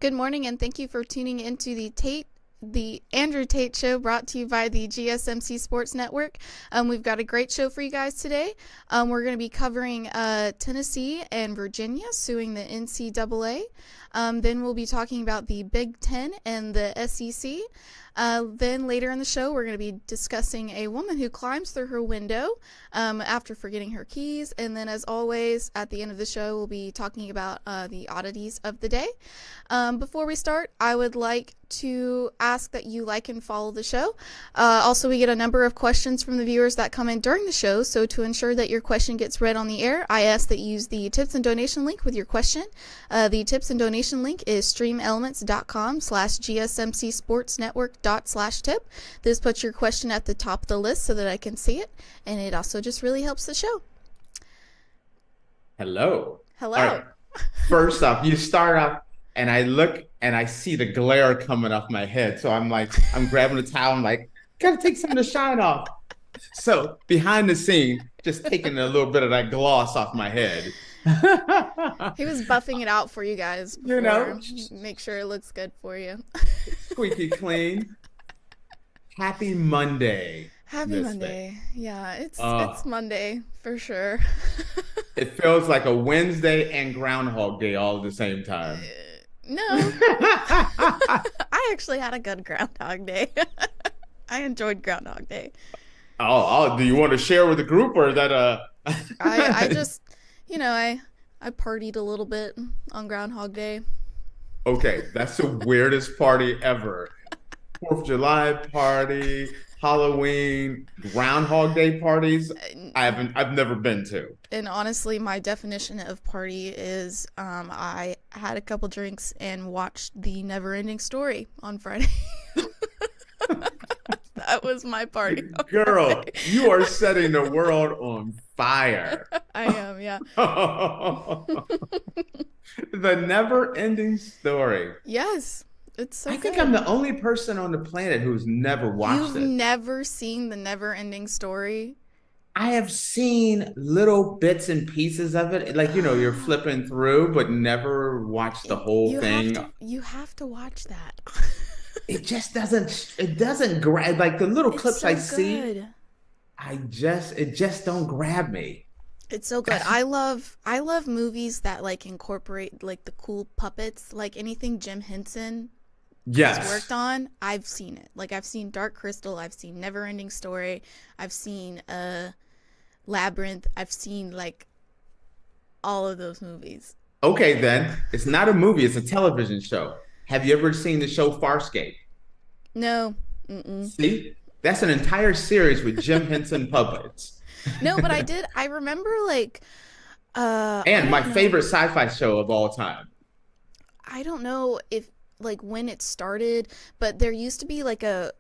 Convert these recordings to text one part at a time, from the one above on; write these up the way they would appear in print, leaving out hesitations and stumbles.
Good morning, and thank you for tuning into the Andrew Tate Show, brought to you by the GSMC Sports Network. We've got a great show for you guys today. We're going to be covering Tennessee and Virginia suing the NCAA. Then we'll be talking about the Big Ten and the SEC. Then later in the show, we're going to be discussing a woman who climbs through her window after forgetting her keys. And then, as always, at the end of the show, we'll be talking about the oddities of the day. Before we start, I would like to ask that you like and follow the show. Also, we get a number of questions from the viewers that come in during the show. So to ensure that your question gets read on the air, I ask that you use the tips and donation link with your question. The tips and donation link is streamelements.com/gsmcsportsnetwork./tip. This puts your question at the top of the list so that I can see it, and it also just really helps the show. Hello. Hello. All right. First off, you start off and I look and I see the glare coming off my head. So I'm grabbing the towel. I'm like, gotta take some of the shine off. So behind the scene, just taking a little bit of that gloss off my head. He was buffing it out for you guys before, make sure it looks good for you. Squeaky clean. Happy Monday. Happy Monday. Yeah, it's Monday for sure. It feels like a Wednesday and Groundhog Day all at the same time. No. I actually had a good Groundhog Day. I enjoyed Groundhog Day. Oh, do you want to share with the group, or is that I just, I partied a little bit on Groundhog Day. Okay, that's the weirdest party ever. 4th of July party, Halloween, Groundhog Day parties. I've never been to. And honestly, my definition of party is I had a couple drinks and watched the Never-Ending Story on Friday. That was my party. Girl, you are setting the world on fire. I am, yeah. The Never-Ending Story. Yes. It's so I think good. I'm the only person on the planet who's never watched it. You've never seen the Never-Ending Story? I have seen little bits and pieces of it. Like, you're flipping through, but never watched the whole thing. You have to watch that. It just doesn't grab, like the little clips I see. Good. It just don't grab me. It's so good. I love movies that like incorporate like the cool puppets, like anything Jim Henson has worked on. I've seen it. Like I've seen Dark Crystal, I've seen Never-Ending Story, I've seen Labyrinth, I've seen like all of those movies. Okay, then it's not a movie, it's a television show. Have you ever seen the show Farscape? No. Mm-mm. See? That's an entire series with Jim Henson puppets. No, but I remember like and my favorite sci-fi show of all time. I don't know if like when it started, but there used to be like a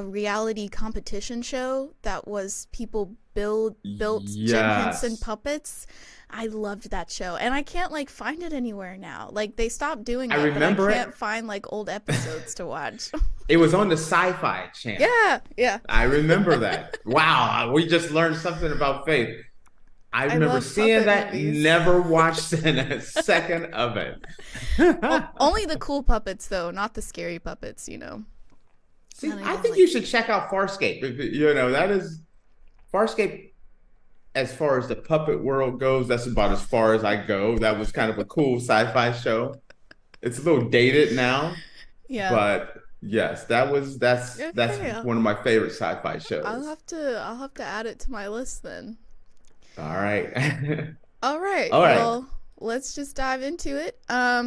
reality competition show that was people built Jim Henson puppets. I loved that show, and I can't like find it anywhere now. Like they stopped doing it, but I can't find like old episodes to watch. It was on the Sci-Fi Channel. Yeah. I remember that. Wow, we just learned something about Faith. I remember seeing that, movies. Never watched a second of it. Well, only the cool puppets, though, not the scary puppets, See, I think you should check out Farscape. That is Farscape. As far as the puppet world goes, that's about as far as I go. That was kind of a cool sci-fi show. It's a little dated now. Yeah. But yes, that's one of my favorite sci-fi shows. I'll have to add it to my list then. All right. All right. Well, let's just dive into it.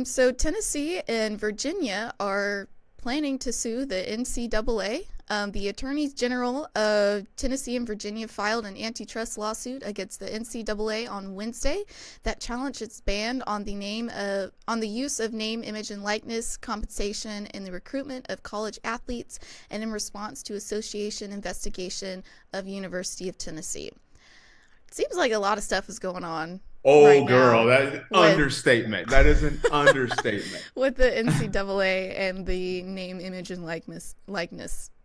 So Tennessee and Virginia are planning to sue the NCAA. The attorneys general of Tennessee and Virginia filed an antitrust lawsuit against the NCAA on Wednesday that challenged its ban on the use of name, image, and likeness compensation in the recruitment of college athletes, and in response to association investigation of University of Tennessee. It seems like a lot of stuff is going on. Oh, girl, that's an understatement. That is an understatement. With the NCAA and the name, image, and likeness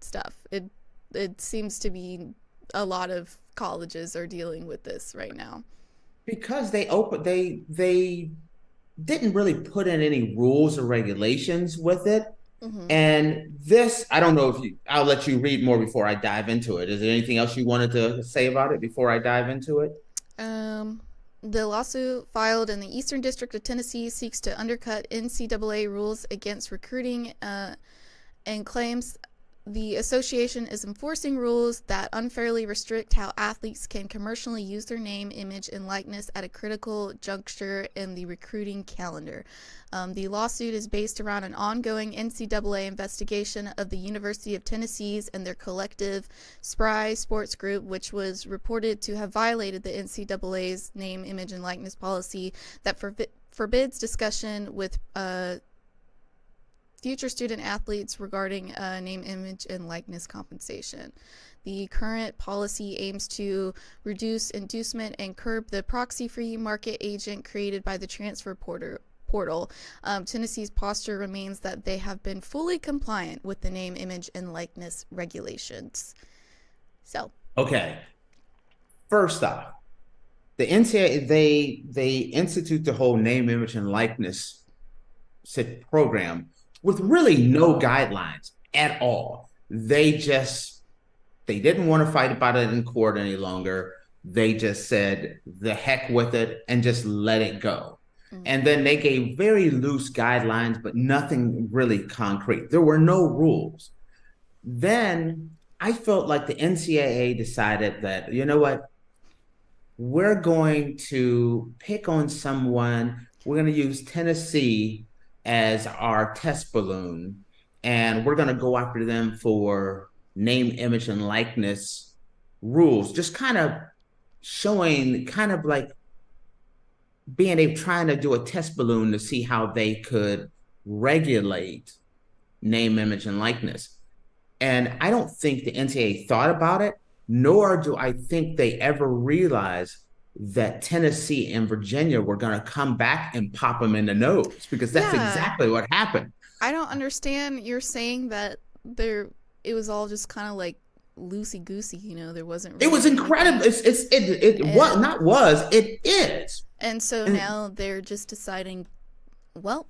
stuff. It seems to be a lot of colleges are dealing with this right now. Because they didn't really put in any rules or regulations with it. Mm-hmm. And this, I don't know if I'll let you read more before I dive into it. Is there anything else you wanted to say about it before I dive into it? Um, the lawsuit filed in the Eastern District of Tennessee seeks to undercut NCAA rules against recruiting and claims the association is enforcing rules that unfairly restrict how athletes can commercially use their name, image, and likeness at a critical juncture in the recruiting calendar. The lawsuit is based around an ongoing NCAA investigation of the University of Tennessee's and their collective SPRY sports group, which was reported to have violated the NCAA's name, image, and likeness policy that forbids discussion with future student athletes regarding name, image, and likeness compensation. The current policy aims to reduce inducement and curb the proxy-free market agent created by the transfer portal. Tennessee's posture remains that they have been fully compliant with the name, image, and likeness regulations. So. Okay. First off, the NCAA, they institute the whole name, image, and likeness program with really no guidelines at all. They didn't want to fight about it in court any longer. They just said the heck with it and just let it go. Mm-hmm. And then they gave very loose guidelines, but nothing really concrete. There were no rules. Then I felt like the NCAA decided that, you know what? We're going to pick on someone. We're going to use Tennessee as our test balloon, and we're going to go after them for name, image, and likeness rules, just kind of showing, kind of like trying to do a test balloon to see how they could regulate name, image, and likeness. And I don't think the NCAA thought about it, nor do I think they ever realized that Tennessee and Virginia were going to come back and pop them in the nose, because that's exactly what happened. I don't understand. You're saying that it was all just kind of like loosey goosey, there wasn't really. It was incredible. It is. And so now they're just deciding, well,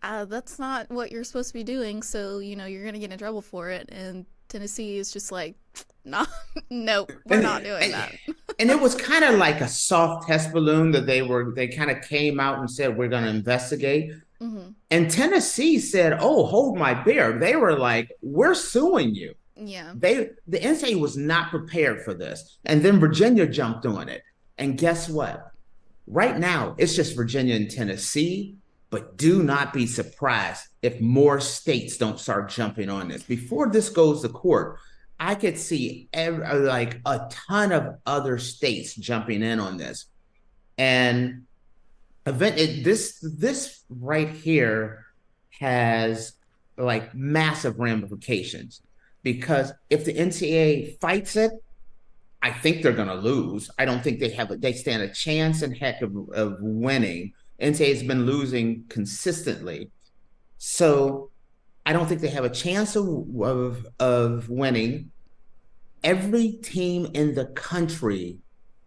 that's not what you're supposed to be doing. So, you're going to get in trouble for it. And Tennessee is just like, no, we're not doing that. And it was kind of like a soft test balloon that they kind of came out and said, we're going to investigate. Mm-hmm. And Tennessee said, oh, hold my beer. They were like, we're suing you. Yeah. The NCAA was not prepared for this. And then Virginia jumped on it. And guess what? Right now, it's just Virginia and Tennessee. But do not be surprised if more states don't start jumping on this. Before this goes to court, I could see a ton of other states jumping in on this. And this right here has like massive ramifications, because if the NCAA fights it, I think they're going to lose. I don't think they stand a chance in heck of winning. NCAA has been losing consistently. So I don't think they have a chance of winning. Every team in the country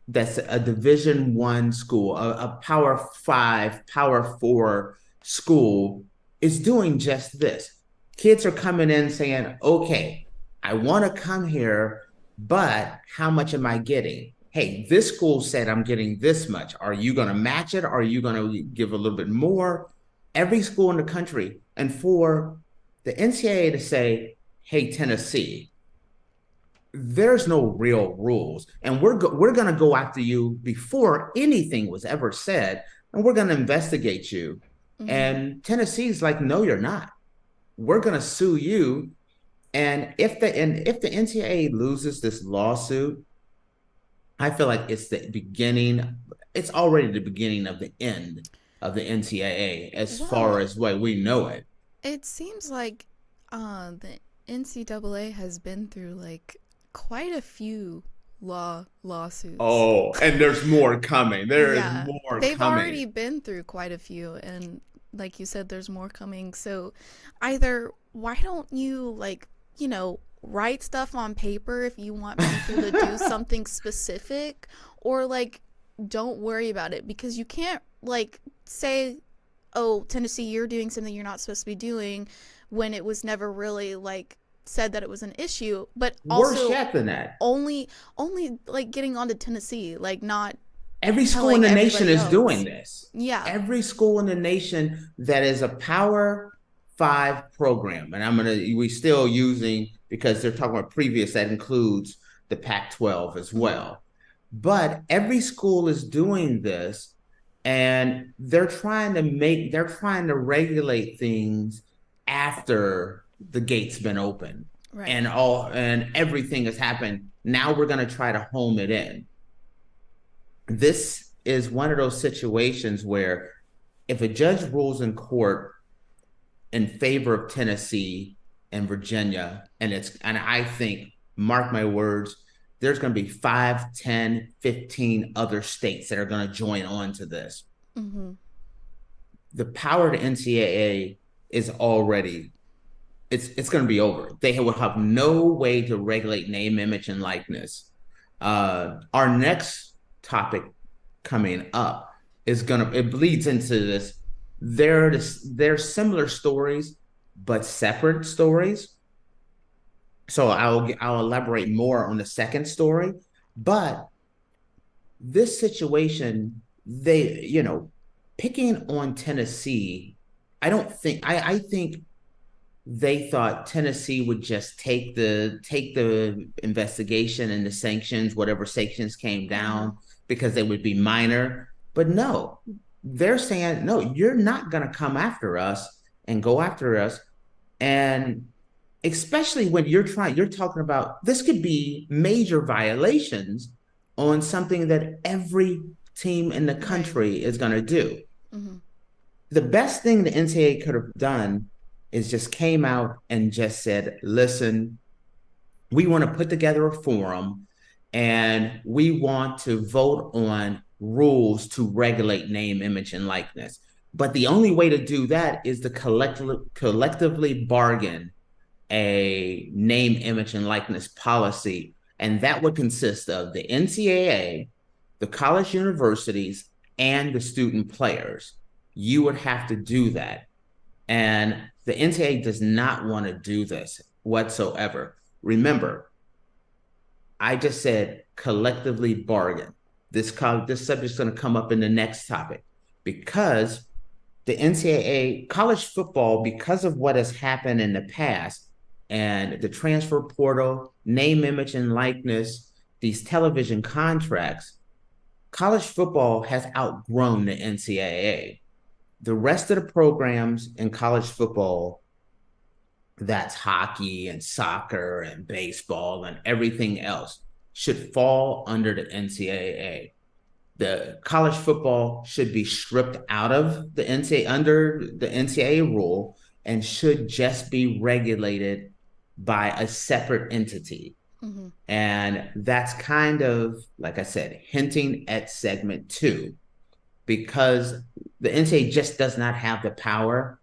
that's a Division I school, a Power 5, Power 4 school, is doing just this. Kids are coming in saying, okay, I want to come here, but how much am I getting? Hey, this school said I'm getting this much. Are you going to match it? Are you going to give a little bit more? Every school in the country. And for the NCAA to say, hey, Tennessee, there's no real rules. And we're going to go after you before anything was ever said. And we're going to investigate you. Mm-hmm. And Tennessee's like, no, you're not. We're going to sue you. And if the NCAA loses this lawsuit, I feel like it's already the beginning of the end of the NCAA as far as what we know it. It seems like the NCAA has been through like quite a few lawsuits. Oh, and there's more coming. They've already been through quite a few, and like you said, there's more coming. So either why don't you write stuff on paper if you want people to do something specific, or don't worry about it, because you can't say oh, Tennessee, you're doing something you're not supposed to be doing, when it was never really like said that it was an issue. But Worse also yet than that, only like getting onto Tennessee, like not every school in telling the nation everybody is else. doing this. Yeah. Every school in the nation that is a Power 5 program, and we still using, because they're talking about previous, that includes the Pac-12 as well. But every school is doing this, and they're trying to regulate things after the gate's been open. Right. And everything has happened. Now we're going to try to home it in. This is one of those situations where if a judge rules in court in favor of Tennessee and Virginia, and I think, mark my words, there's going to be 5, 10, 15 other states that are going to join on to this. Mm-hmm. The power to NCAA is already, it's going to be over. They will have no way to regulate name, image, and likeness. Our next topic coming up it bleeds into this. They're similar stories, but separate stories. So I'll elaborate more on the second story. But this situation, picking on Tennessee, I think they thought Tennessee would just take the investigation and the sanctions, whatever sanctions came down, because they would be minor. But no, they're saying, no, you're not going to come after us and go after us. And especially when you're talking about, this could be major violations on something that every team in the country is going to do. Mm-hmm. The best thing the NCAA could have done is just came out and just said, listen, we want to put together a forum and we want to vote on rules to regulate name, image, and likeness. But the only way to do that is to collectively bargain a name, image, and likeness policy. And that would consist of the NCAA, the college universities, and the student players. You would have to do that. And the NCAA does not want to do this whatsoever. Remember, I just said collectively bargain. This subject's going to come up in the next topic, because the NCAA, college football, because of what has happened in the past and the transfer portal, name, image, and likeness, these television contracts, college football has outgrown the NCAA. The rest of the programs in college football, that's hockey and soccer and baseball and everything else, should fall under the NCAA. The college football should be stripped out of the NCAA, under the NCAA rule, and should just be regulated by a separate entity. Mm-hmm. And that's kind of, like I said, hinting at segment 2, because the NCAA just does not have the power.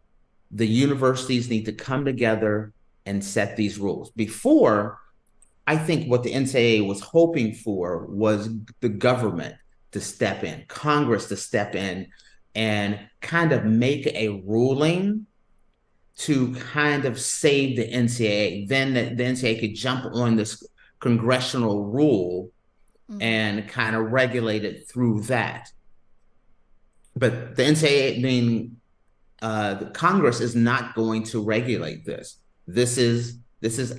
The universities need to come together and set these rules. Before, I think what the NCAA was hoping for was the government to step in, Congress to step in and kind of make a ruling to kind of save the NCAA. Then the NCAA could jump on this congressional rule and kind of regulate it through that. But the NCAA, the Congress is not going to regulate this. This is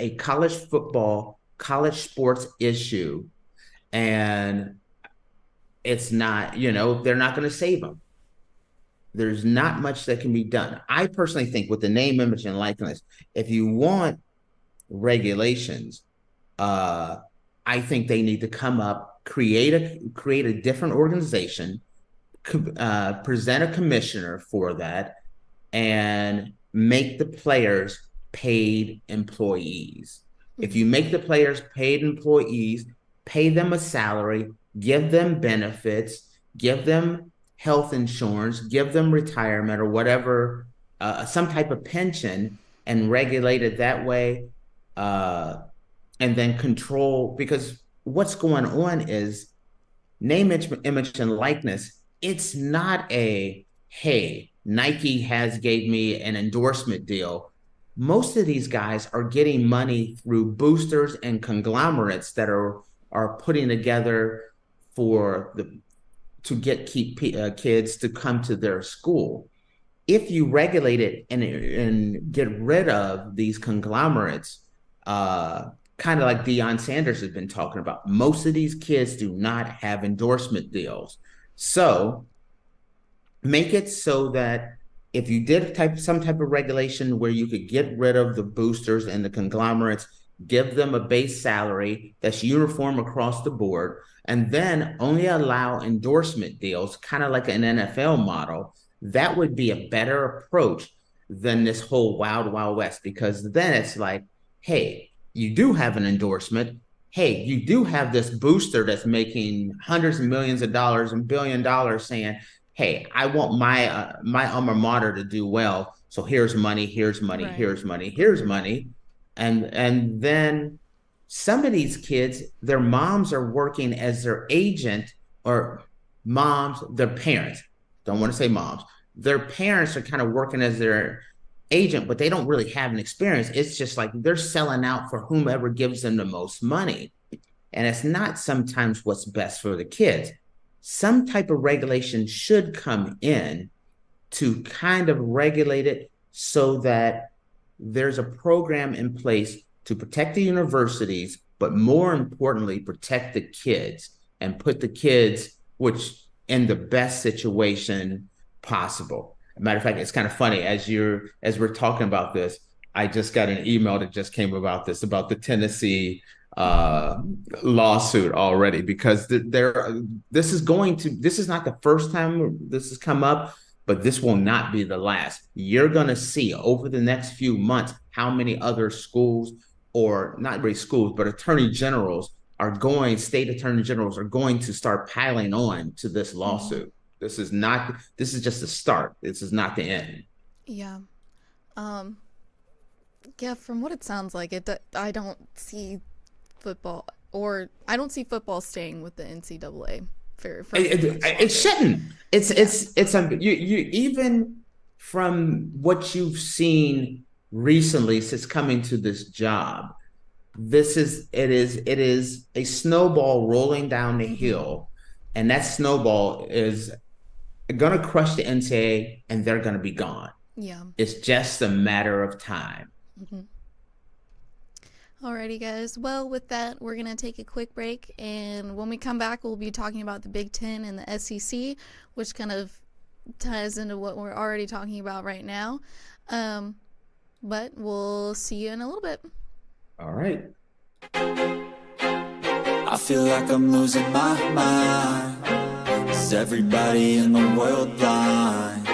a college football, college sports issue, and it's not, they're not going to save them. There's not much that can be done. I personally think with the name, image, and likeness, if you want regulations, I think they need to come up, create a different organization, present a commissioner for that, and make the players paid employees. If you make the players paid employees, pay them a salary, give them benefits, give them health insurance, give them retirement or whatever, some type of pension, and regulate it that way, and then control, because what's going on is name, image, and likeness. It's not a, hey, Nike has gave me an endorsement deal. Most of these guys are getting money through boosters and conglomerates that are putting together for the to keep kids to come to their school. If you regulate it and get rid of these conglomerates, kind of like Deion Sanders has been talking about, most of these kids do not have endorsement deals. So make it so that if you did some type of regulation where you could get rid of the boosters and the conglomerates, give them a base salary that's uniform across the board, and then only allow endorsement deals, kind of like an NFL model, that would be a better approach than this whole wild, wild west, because then it's like, hey, you do have an endorsement. Hey, you do have this booster that's making hundreds of millions of dollars and $1 billion saying, hey, I want my alma mater to do well. So here's money, here's money, right. Here's money, here's money. And then some of these kids, their moms are working as their agent, or moms, their parents. Don't want to say moms. Their parents are kind of working as their agent, but they don't really have an experience. It's just like they're selling out for whomever gives them the most money. And it's not sometimes what's best for the kids. Some type of regulation should come in to kind of regulate it so that there's a program in place to protect the universities, but more importantly, protect the kids and put the kids in the best situation possible. Matter of fact, it's kind of funny as we're talking about this, I just got an email that just came about the Tennessee lawsuit already, because this is not the first time this has come up, but this will not be the last. You're going to see over the next few months how many other schools, or not really schools, but state attorney generals are going to start piling on to this lawsuit. This is just the start. This is not the end. Yeah. Yeah, from what it sounds like, I don't see football staying with the NCAA. It shouldn't. It's you even from what you've seen recently since coming to this job, it is a snowball rolling down the hill, and that snowball is going to crush the NCAA, and they're going to be gone. Yeah, it's just a matter of time. Alrighty, guys. Well, with that, we're going to take a quick break, and when we come back, we'll be talking about the Big Ten and the SEC, which kind of ties into what we're already talking about right now. But we'll see you in a little bit. All right. I feel like I'm losing my mind. Is everybody in the world blind?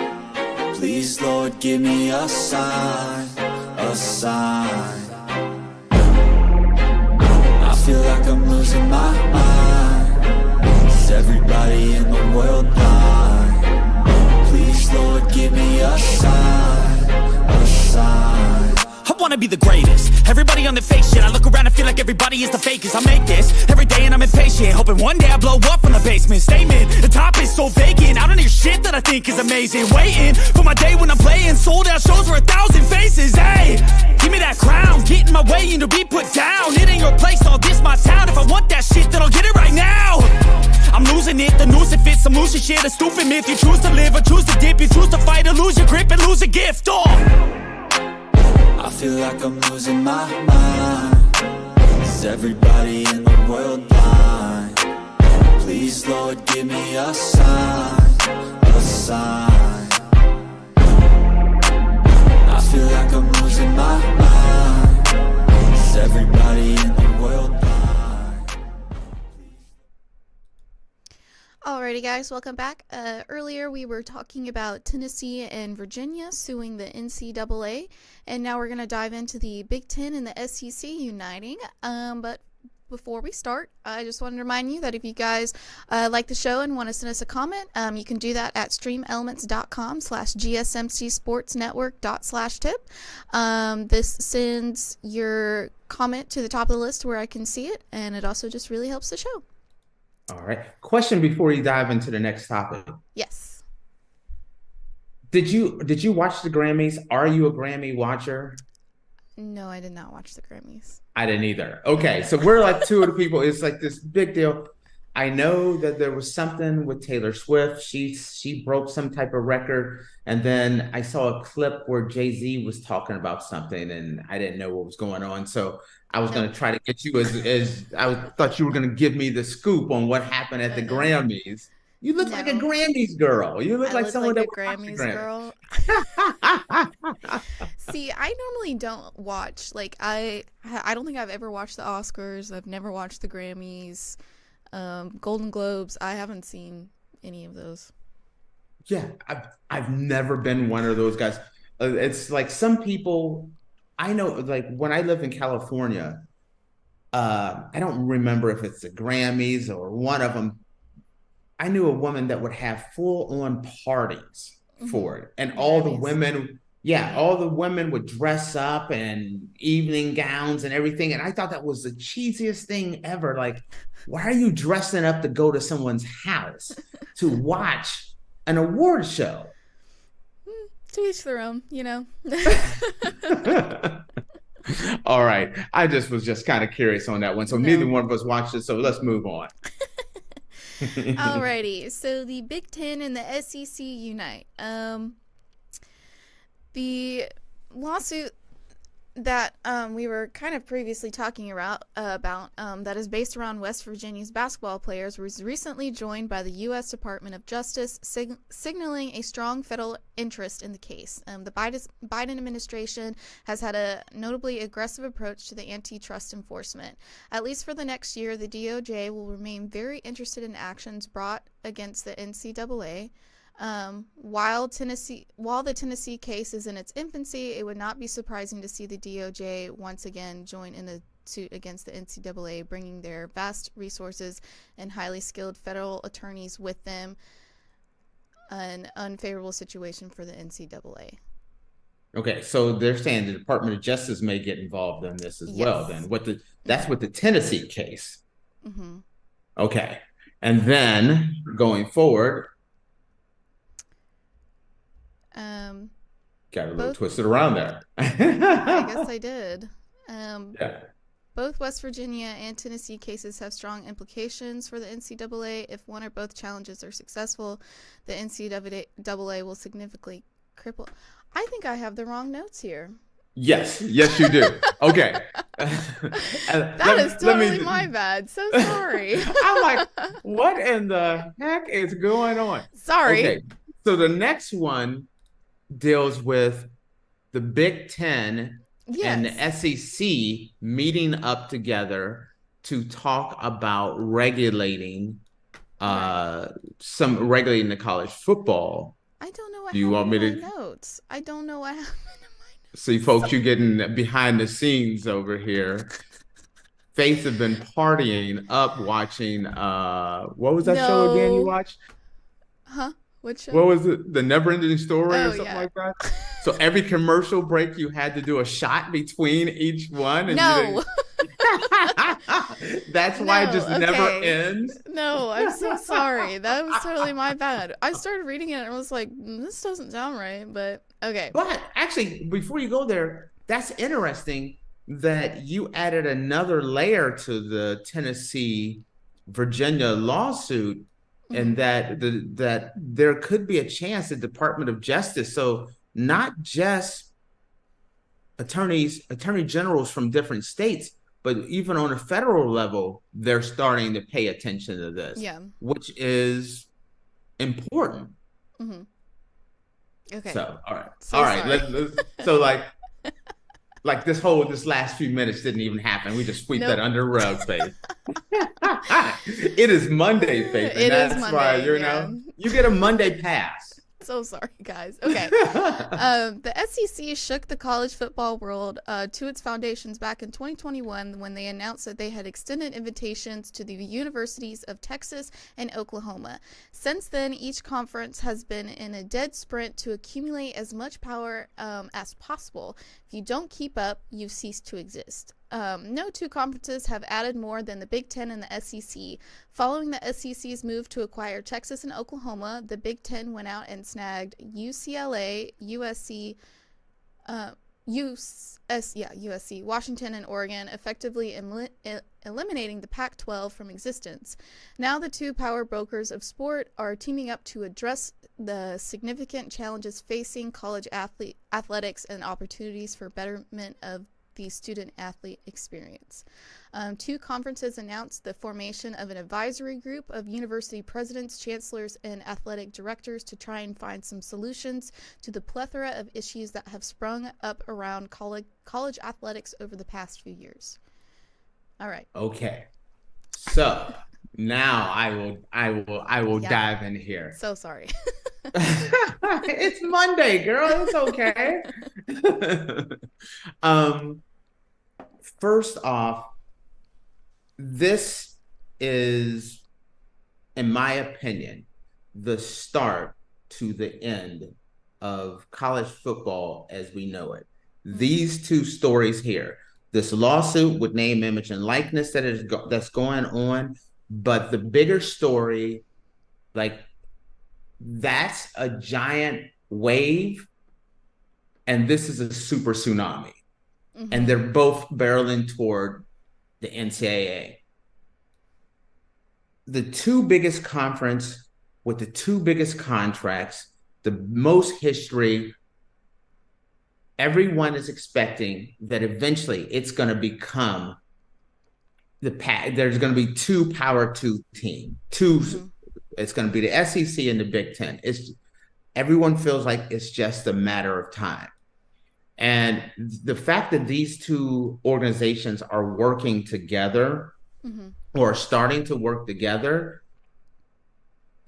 Please, Lord, give me a sign, a sign. I feel like I'm losing my mind. Is everybody in the world blind? Please, Lord, give me a sign, a sign. I wanna be the greatest. Everybody on the fake shit. I look around and feel like everybody is the fakest. I make this every day and I'm impatient, hoping one day I blow up from the basement. Statement, the top is so vacant. I don't hear shit that I think is amazing. Waiting for my day when I'm playing sold out shows for 1,000 faces. Hey, give me that crown, get in my way and to be put down. It ain't your place, all this my town. If I want that shit, then I'll get it right now. I'm losing it, the noose it fits. I'm losing shit, a stupid myth. You choose to live or choose to dip. You choose to fight or lose your grip and lose a gift. I feel like I'm losing my mind. Is everybody in the world blind? Please, Lord, give me a sign, a sign. I feel like I'm losing my mind. Is everybody in the world blind? Alrighty, guys, welcome back. Earlier we were talking about Tennessee and Virginia suing the NCAA, and now we're going to dive into the Big Ten and the SEC uniting. But before we start, I just wanted to remind you that if you guys like the show and want to send us a comment, you can do that at streamelements.com/gsmcsportsnetwork./tip. This sends your comment to the top of the list where I can see it, and it also just really helps the show. All right. Question before you dive into the next topic. Yes. Did you watch the Grammys? Are you a Grammy watcher? No, I did not watch the Grammys. I didn't either. Okay, so we're like two of the people. It's like this big deal. I know that there was something with Taylor Swift. She broke some type of record, and then I saw a clip where Jay-Z was talking about something, and I didn't know what was going on. So I was going to try to get you as thought you were going to give me the scoop on what happened at the No. Grammys. You look like a Grammys girl. You look I like look someone like that a would watch Grammys the girl. See, I normally don't watch. Like, I don't think I've ever watched the Oscars. I've never watched the Grammys, Golden Globes. I haven't seen any of those. Yeah, I've never been one of those guys. It's like some people I know, like when I lived in California, I don't remember if it's the Grammys or one of them. I knew a woman that would have full on parties for it. And all the Grammys. women, yeah, all the women would dress up in evening gowns and everything. And I thought that was the cheesiest thing ever. Like, why are you dressing up to go to someone's house to watch an award show? To each their own, you know. All right. I was just kind of curious on that one. So neither one of us watched it. So let's move on. Alrighty, so the Big Ten and the SEC unite. The lawsuit that we were kind of previously talking about that is based around West Virginia's basketball players was recently joined by the U.S. Department of Justice, signaling a strong federal interest in the case. The Biden administration has had a notably aggressive approach to the antitrust enforcement. At least for the next year, the DOJ will remain very interested in actions brought against the NCAA. While the Tennessee case is in its infancy, it would not be surprising to see the DOJ once again join in a suit against the NCAA, bringing their vast resources and highly skilled federal attorneys with them. An unfavorable situation for the NCAA. Okay, so they're saying the Department of Justice may get involved in this as well. Then that's with the Tennessee case. Mm-hmm. Okay, and then going forward. Got a little twisted around there. I guess I did. Yeah. Both West Virginia and Tennessee cases have strong implications for the NCAA. If one or both challenges are successful, the NCAA will significantly cripple. I think I have the wrong notes here. Yes, you do. Okay. That is totally my bad. So sorry. I'm like, what in the heck is going on? Sorry. Okay. So the next one deals with the Big Ten and the SEC meeting up together to talk about regulating regulating the college football. I don't know what Do you want me to notes. I don't know what happened in my notes. See, folks, you're getting behind the scenes over here. Faith have been partying up watching what was that show again you watched? Huh? What show? What was it? The Never Ending Story or something like that? So every commercial break you had to do a shot between each one? And no. That's why it just never ends? No, I'm so sorry. That was totally my bad. I started reading it and I was like, this doesn't sound right, but okay. But actually, before you go there, that's interesting that you added another layer to the Tennessee-Virginia lawsuit. And that there could be a chance the Department of Justice, so not just attorney generals from different states, but even on a federal level, they're starting to pay attention to this, which is important. Mm-hmm. Okay. So, all right. So like this last few minutes didn't even happen. We just sweep that under the rug, Faith. It is Monday, Faith. And that's Monday, why you get a Monday pass. So sorry, guys. Okay. The SEC shook the college football world to its foundations back in 2021 when they announced that they had extended invitations to the universities of Texas and Oklahoma. Since then, each conference has been in a dead sprint to accumulate as much power as possible. If you don't keep up, you cease to exist. no two conferences have added more than the Big Ten and the SEC. Following the SEC's move to acquire Texas and Oklahoma, the Big Ten went out and snagged UCLA, USC, USC, Washington, and Oregon, effectively eliminating the Pac-12 from existence. Now the two power brokers of sport are teaming up to address the significant challenges facing college athletics and opportunities for betterment of the student-athlete experience. Two conferences announced the formation of an advisory group of university presidents, chancellors, and athletic directors to try and find some solutions to the plethora of issues that have sprung up around college athletics over the past few years. All right. Okay. So now I will dive in here. So sorry. It's Monday, girl. It's okay. First off, this is, in my opinion, the start to the end of college football as we know it. These two stories here, this lawsuit with name, image, and likeness that's going on, but the bigger story, like, that's a giant wave, and this is a super tsunami. Mm-hmm. And they're both barreling toward the NCAA. The two biggest conference with the two biggest contracts, the most history, everyone is expecting that eventually it's going to become there's going to be two Power 2 teams. Mm-hmm. It's going to be the SEC and the Big Ten. Everyone feels like it's just a matter of time. And the fact that these two organizations are working together mm-hmm. or starting to work together,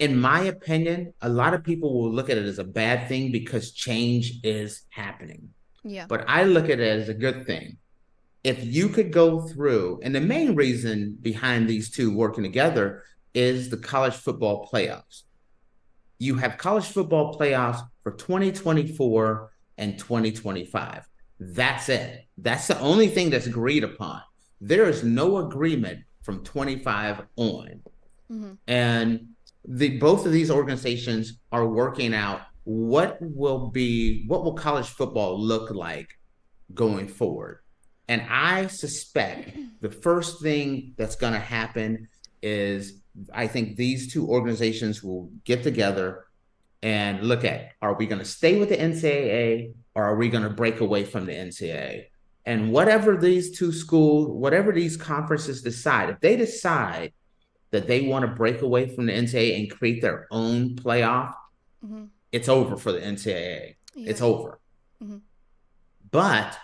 in my opinion, a lot of people will look at it as a bad thing because change is happening. Yeah. But I look at it as a good thing. If you could go through, and the main reason behind these two working together is the college football playoffs. You have college football playoffs for 2024 and 2025. That's it. That's the only thing that's agreed upon. There is no agreement from 25 on. Mm-hmm. And both of these organizations are working out what will college football look like going forward. And I suspect the first thing that's going to happen is I think these two organizations will get together and look at, are we going to stay with the NCAA or are we going to break away from the NCAA? And whatever these two schools, whatever these conferences decide, if they decide that they want to break away from the NCAA and create their own playoff, mm-hmm. it's over for the NCAA. Yeah. It's over. Mm-hmm. But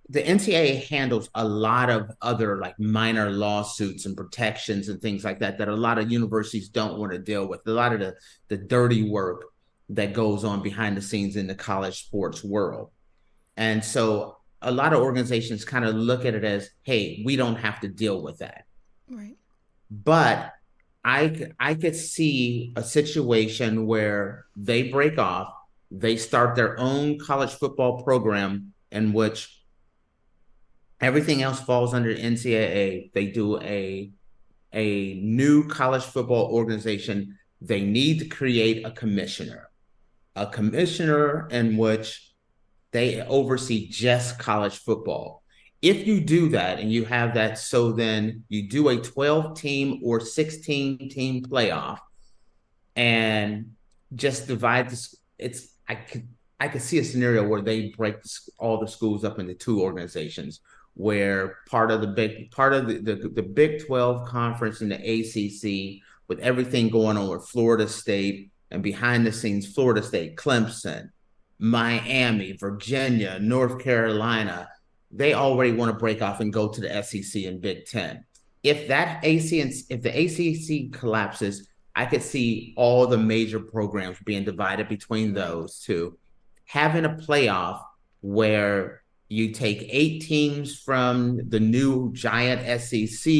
the NCAA handles a lot of other like minor lawsuits and protections and things like that a lot of universities don't want to deal with. A lot of the dirty work that goes on behind the scenes in the college sports world. And so a lot of organizations kind of look at it as, hey, we don't have to deal with that. Right. But I could see a situation where they break off, they start their own college football program in which everything else falls under NCAA. They do a new college football organization. They need to create a commissioner in which they oversee just college football. If you do that and you have that, so then you do a 12-team or 16-team playoff and just divide this. I could see a scenario where they break all the schools up into two organizations, where part of the Big 12 conference and the ACC, with everything going on with Florida State and behind the scenes, Florida State, Clemson, Miami, Virginia, North Carolina, they already want to break off and go to the SEC and Big Ten. If the ACC collapses, I could see all the major programs being divided between those two, having a playoff where you take 8 teams from the new giant SEC,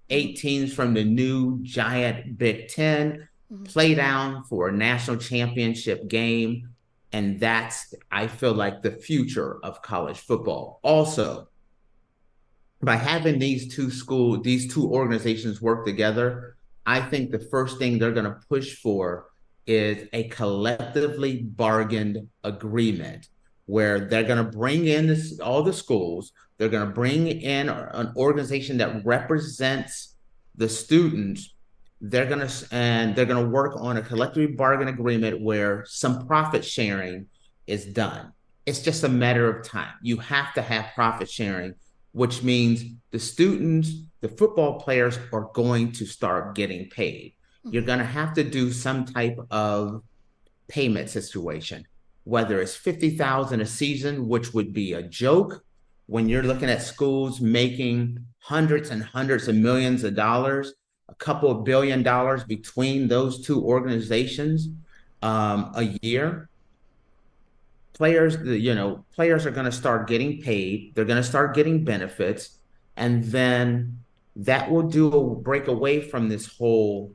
8 teams from the new giant Big Ten, mm-hmm. play down for a national championship game. And that's, I feel like, the future of college football. Also, by having these two organizations work together, I think the first thing they're going to push for is a collectively bargained agreement where they're going to bring in all the schools. They're going to bring in an organization that represents the students. They're going to work on a collectively bargained agreement where some profit sharing is done. It's just a matter of time. You have to have profit sharing, which means the students, the football players are going to start getting paid. You're going to have to do some type of payment situation, whether it's $50,000 a season, which would be a joke when you're looking at schools making hundreds and hundreds of millions of dollars, a couple of $1 billion between those two organizations a year. Players are going to start getting paid. They're going to start getting benefits, and then that will break away from this whole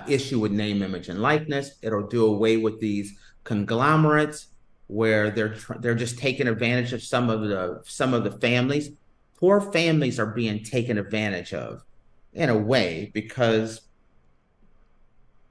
issue with name, image, and likeness. It'll do away with these conglomerates where they're just taking advantage of some of the families. Poor families are being taken advantage of in a way because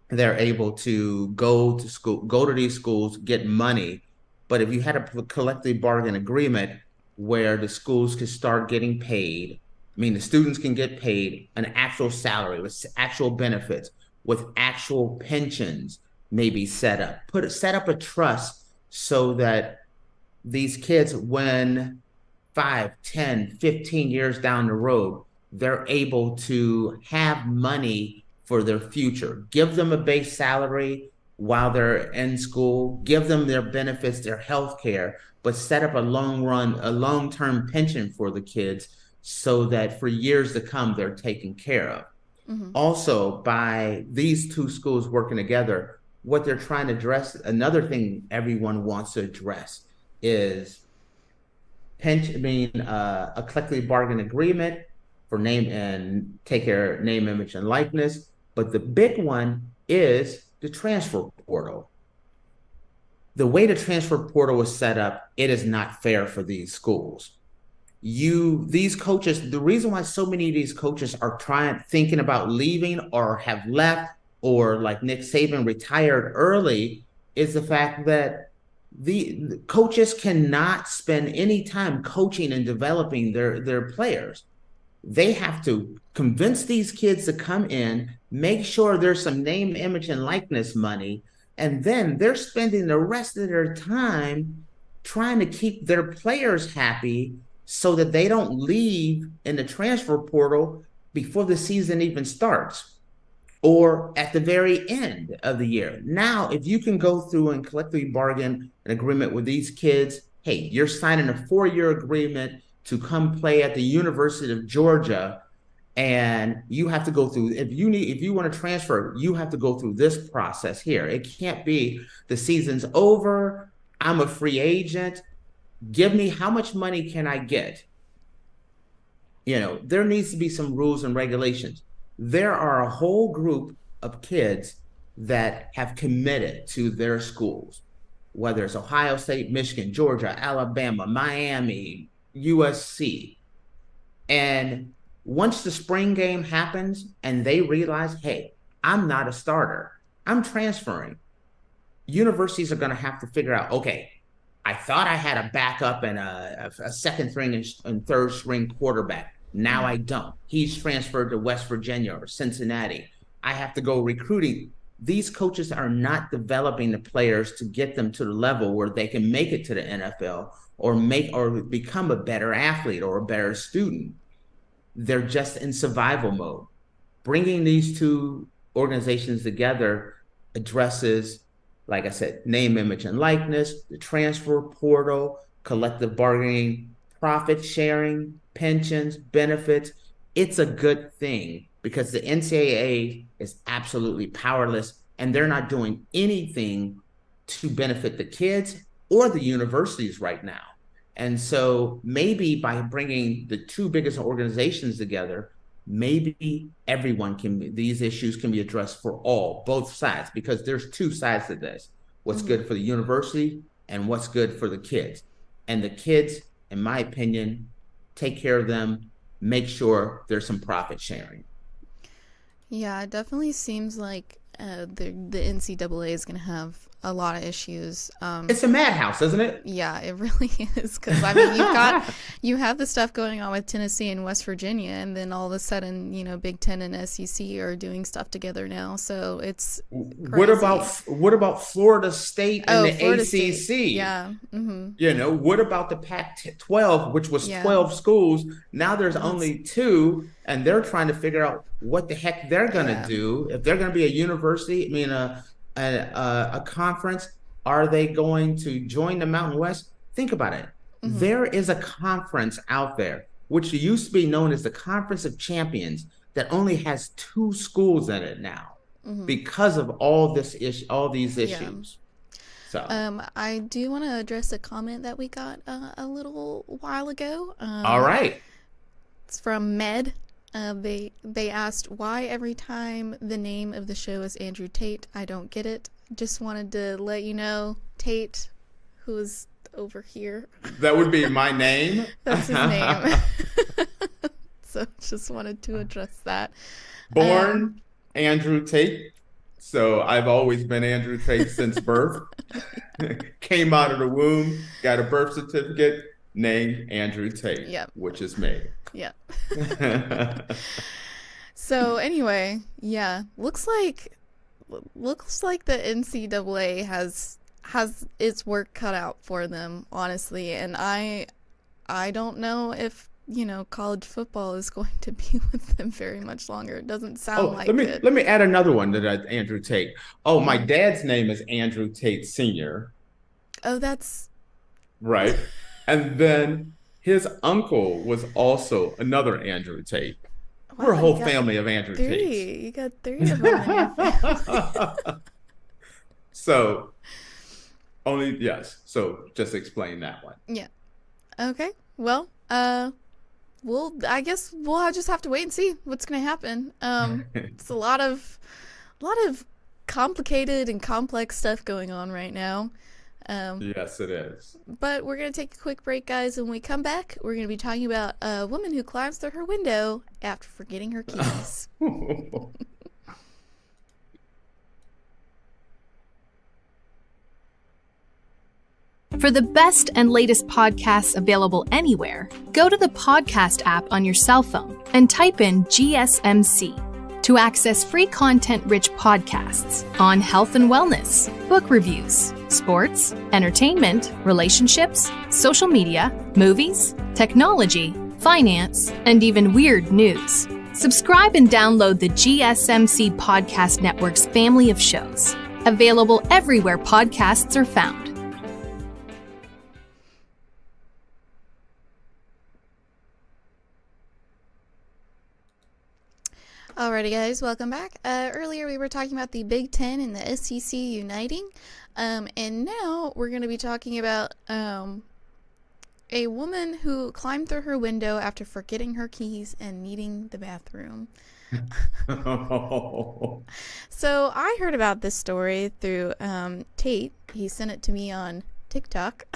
they're able to go to school, go to these schools, get money. But if you had a collective bargain agreement where the schools could start getting paid, I mean, the students can get paid an actual salary with actual benefits, with actual pensions, maybe set up a trust so that these kids, when 5, 10, 15 years down the road, they're able to have money for their future. Give them a base salary while they're in school, give them their benefits, their health care, but set up a long-term pension for the kids so that for years to come, they're taken care of. Mm-hmm. Also, by these two schools working together, what they're trying to address, another thing everyone wants to address is a collectively bargain agreement for name, image, and likeness. But the big one is the transfer portal. The way the transfer portal is set up, it is not fair for these schools. These coaches, the reason why so many of these coaches are thinking about leaving or have left, or like Nick Saban retired early, is the fact that the coaches cannot spend any time coaching and developing their players. They have to convince these kids to come in, make sure there's some name, image, and likeness money, and then they're spending the rest of their time trying to keep their players happy so that they don't leave in the transfer portal before the season even starts or at the very end of the year. Now, if you can go through and collectively bargain an agreement with these kids, hey, you're signing a 4-year agreement to come play at the University of Georgia, and you have to go through, if you want to transfer, you have to go through this process here. It can't be the season's over, I'm a free agent, give me, how much money can I get? There needs to be some rules and regulations. There are a whole group of kids that have committed to their schools, whether it's Ohio State, Michigan, Georgia, Alabama, Miami, USC. And once the spring game happens and they realize, hey, I'm not a starter, I'm transferring, universities are going to have to figure out, okay, I thought I had a backup and a second string and third string quarterback. Now I don't. He's transferred to West Virginia or Cincinnati. I have to go recruiting. These coaches are not developing the players to get them to the level where they can make it to the NFL or become a better athlete or a better student. They're just in survival mode. Bringing these two organizations together addresses, like I said, name, image, and likeness, the transfer portal, collective bargaining, profit sharing, pensions, benefits. It's a good thing because the NCAA is absolutely powerless and they're not doing anything to benefit the kids or the universities right now. And so maybe by bringing the two biggest organizations together, maybe these issues can be addressed for both sides, because there's two sides to this. What's good for the university and what's good for the kids. And the kids, in my opinion, take care of them, make sure there's some profit sharing. Yeah, it definitely seems like the NCAA is going to have a lot of issues. It's a madhouse, isn't it? Yeah, it really is. Because you have the stuff going on with Tennessee and West Virginia, and then all of a sudden, Big Ten and SEC are doing stuff together now. So it's crazy. What about Florida State and the Florida ACC? State. Yeah. Mm-hmm. What about the Pac-12, which was 12 schools? Now there's only 2, and they're trying to figure out what the heck they're going to do. If they're going to be a university, a conference, are they going to join the Mountain West? Think about it. Mm-hmm. There is a conference out there, which used to be known as the Conference of Champions, that only has 2 schools in it now because of all these issues. So I do want to address a comment that we got a little while ago. All right. It's from Med. They asked why every time the name of the show is Andrew Tate. I don't get it. Just wanted to let you know, Tate, who is over here. That would be my name. That's his name. So just wanted to address that. Born Andrew Tate. So I've always been Andrew Tate since birth. Came out of the womb, got a birth certificate, named Andrew Tate, which is me. Yeah. So anyway, looks like the NCAA has its work cut out for them, honestly, and I don't know if college football is going to be with them very much longer. It doesn't sound like it. Let me add another one to that Andrew Tate. Oh, my dad's name is Andrew Tate Sr. Oh, that's right. And then his uncle was also another Andrew Tate. Wow, we're a whole family of Andrew Tate. You got 3 of them in your family. So just explain that one. Yeah. Okay. Well, I guess we'll just have to wait and see what's going to happen. It's a lot of complicated and complex stuff going on right now. Yes, it is. But we're going to take a quick break, guys. And when we come back, we're going to be talking about a woman who climbs through her window after forgetting her keys. For the best and latest podcasts available anywhere, go to the podcast app on your cell phone and type in GSMC to access free content-rich podcasts on health and wellness, book reviews, sports, entertainment, relationships, social media, movies, technology, finance, and even weird news. Subscribe and download the GSMC Podcast Network's family of shows, available everywhere podcasts are found. Alrighty, guys, welcome back. Earlier we were talking about the Big Ten and the SEC uniting, and now we're going to be talking about a woman who climbed through her window after forgetting her keys and needing the bathroom. So I heard about this story through Tate. He sent it to me on TikTok.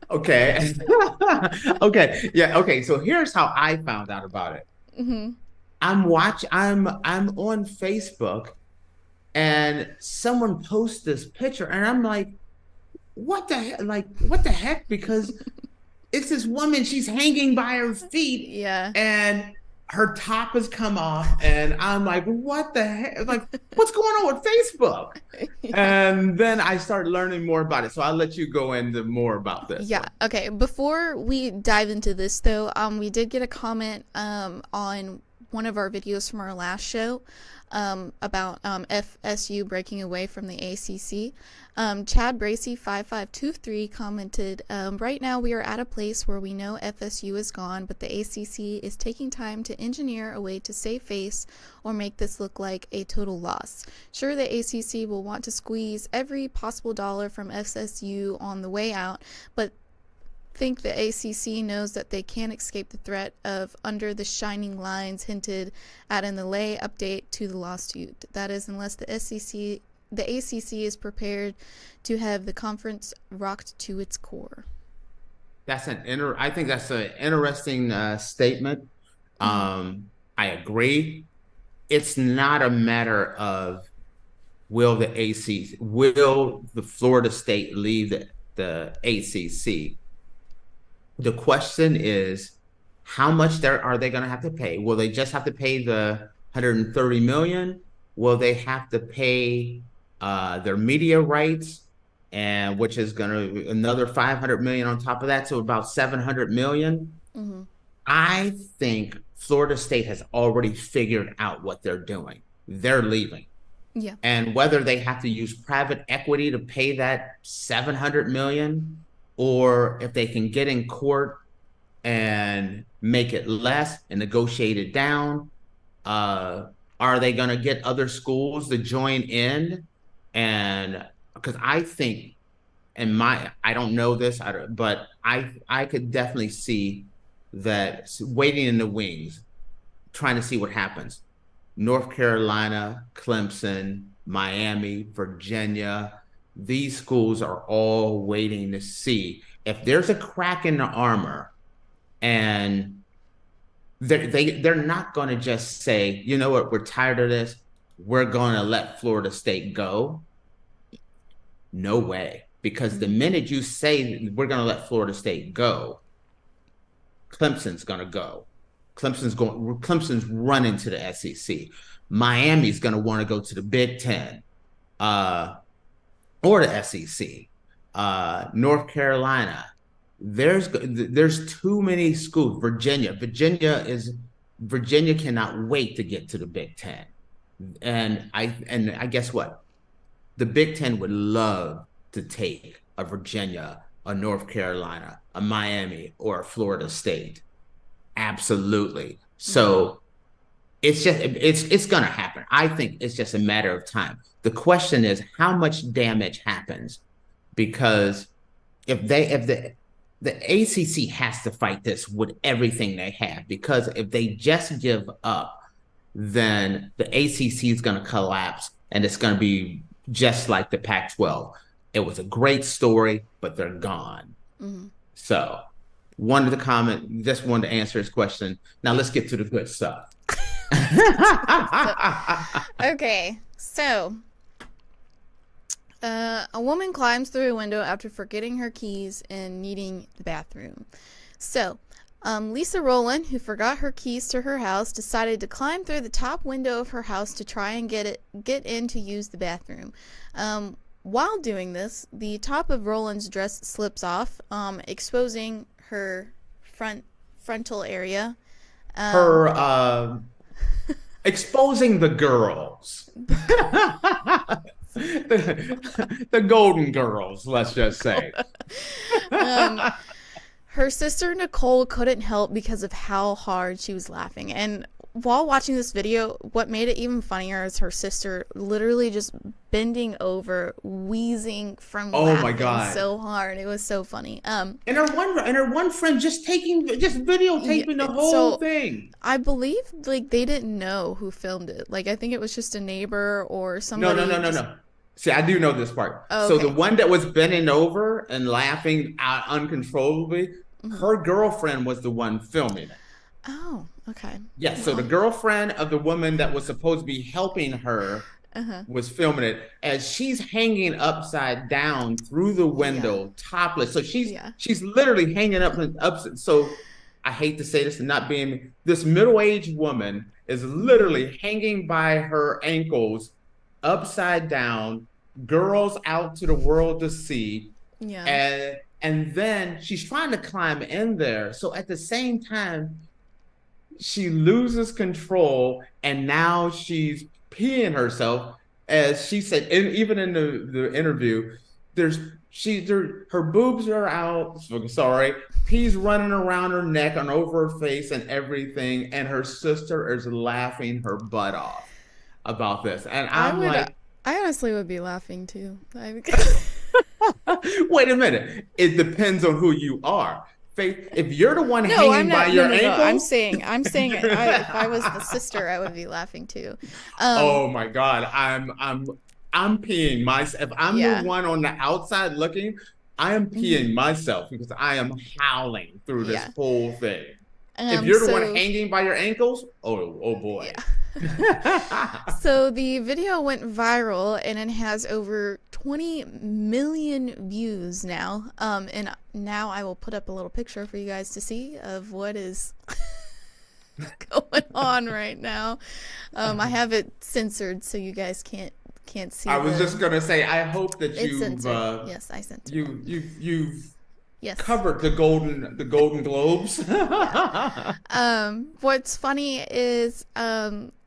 Okay. Okay. Yeah. Okay. So here's how I found out about it. Mm-hmm. I'm on Facebook, and someone posts this picture, and I'm like, what the heck? What the heck? Because it's this woman, she's hanging by her feet, and her top has come off, and I'm like, what the heck? Like, what's going on with Facebook? And then I started learning more about it. So I'll let you go into more about this. Yeah. Okay. Before we dive into this, though, we did get a comment on one of our videos from our last show about FSU breaking away from the ACC. Chad Bracey 5523 commented, right now we are at a place where we know FSU is gone, but the ACC is taking time to engineer a way to save face or make this look like a total loss. Sure, the ACC will want to squeeze every possible dollar from FSU on the way out, but think the ACC knows that they can't escape the threat of under the shining lines hinted at in the lay update to the lawsuit. That is, unless the ACC is prepared to have the conference rocked to its core. I think that's an interesting statement. I agree. It's not a matter of will the Florida State leave the ACC? The question is, how much are they going to have to pay? Will they just have to pay the $130 million? Will they have to pay their media rights, and which is going to another $500 million on top of that, so about $700 million? Mm-hmm. I think Florida State has already figured out what they're doing. They're leaving. Yeah. And whether they have to use private equity to pay that $700 million, or if they can get in court and make it less and negotiate it down, are they going to get other schools to join in? And because I think, I don't know this, but I could definitely see that waiting in the wings, trying to see what happens. North Carolina, Clemson, Miami, Virginia, these schools are all waiting to see if there's a crack in the armor, and they're not going to just say, you know what, we're tired of this, we're going to let Florida State go. No way. Because the minute you say we're going to let Florida State go, Clemson's going to go. Clemson's running to the SEC. Miami's going to want to go to the Big Ten or the SEC. North Carolina. There's too many schools. Virginia cannot wait to get to the Big Ten. And I guess what? The Big Ten would love to take a Virginia, a North Carolina, a Miami, or a Florida State. Absolutely. So it's going to happen. I think it's just a matter of time. The question is how much damage happens, because if the ACC has to fight this with everything they have, because if they just give up, then the ACC is going to collapse, and it's going to be just like the Pac-12. It was a great story, but they're gone. Mm-hmm. So wanted to answer his question. Now let's get to the good stuff. Okay, so a woman climbs through a window after forgetting her keys and needing the bathroom. So Lisa Rowland, who forgot her keys to her house, decided to climb through the top window of her house to try and get in to use the bathroom. While doing this, the top of Rowland's dress slips off, exposing her frontal area. Exposing the girls. the Golden Girls, let's just say. Her sister Nicole couldn't help because of how hard she was laughing. And while watching this video, what made it even funnier is her sister literally just bending over, wheezing from laughing so hard. It was so funny. And her one friend just videotaping the whole thing. I believe they didn't know who filmed it. I think it was just a neighbor or somebody. No. See, I do know this part. Oh, so okay. the one that was bending over and laughing out uncontrollably, her girlfriend was the one filming it. Oh, okay. Yes, so the girlfriend of the woman that was supposed to be helping her was filming it as she's hanging upside down through the window, topless. So she's literally hanging up. So I hate to say this and not being, this middle-aged woman is literally hanging by her ankles, upside down, girls out to the world to see. Yeah. And then she's trying to climb in there. So at the same time, she loses control, and now she's peeing herself, as she said, even in the interview. Her boobs are out. Sorry, pee's running around her neck and over her face and everything, and her sister is laughing her butt off about this. And I honestly would be laughing too. Wait a minute. It depends on who you are. Faith, if you're the one hanging by your ankle, I'm saying if I was the sister, I would be laughing too. Oh my God, I'm peeing myself. If I'm the one on the outside looking, I am peeing myself because I am howling through this whole thing. If you're the one hanging by your ankles, oh boy. Yeah. So the video went viral and it has over 20 million views now. And now I will put up a little picture for you guys to see of what is going on right now. I have it censored so you guys can't see. I was just gonna say, I hope that yes, I censored. You've yes. covered the Golden Globes. What's funny is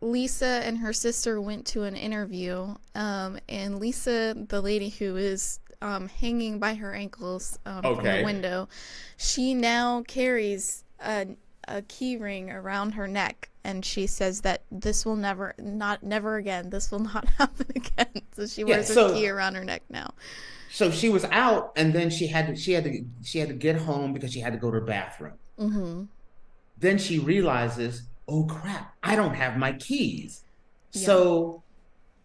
Lisa and her sister went to an interview, and Lisa, the lady who is hanging by her ankles from the window, she now carries a key ring around her neck, and she says that this will never again. This will not happen again. So she wears her key around her neck now. So she was out, and then she had to get home because she had to go to the bathroom. Mm-hmm. Then she realizes, oh crap, I don't have my keys. Yeah. So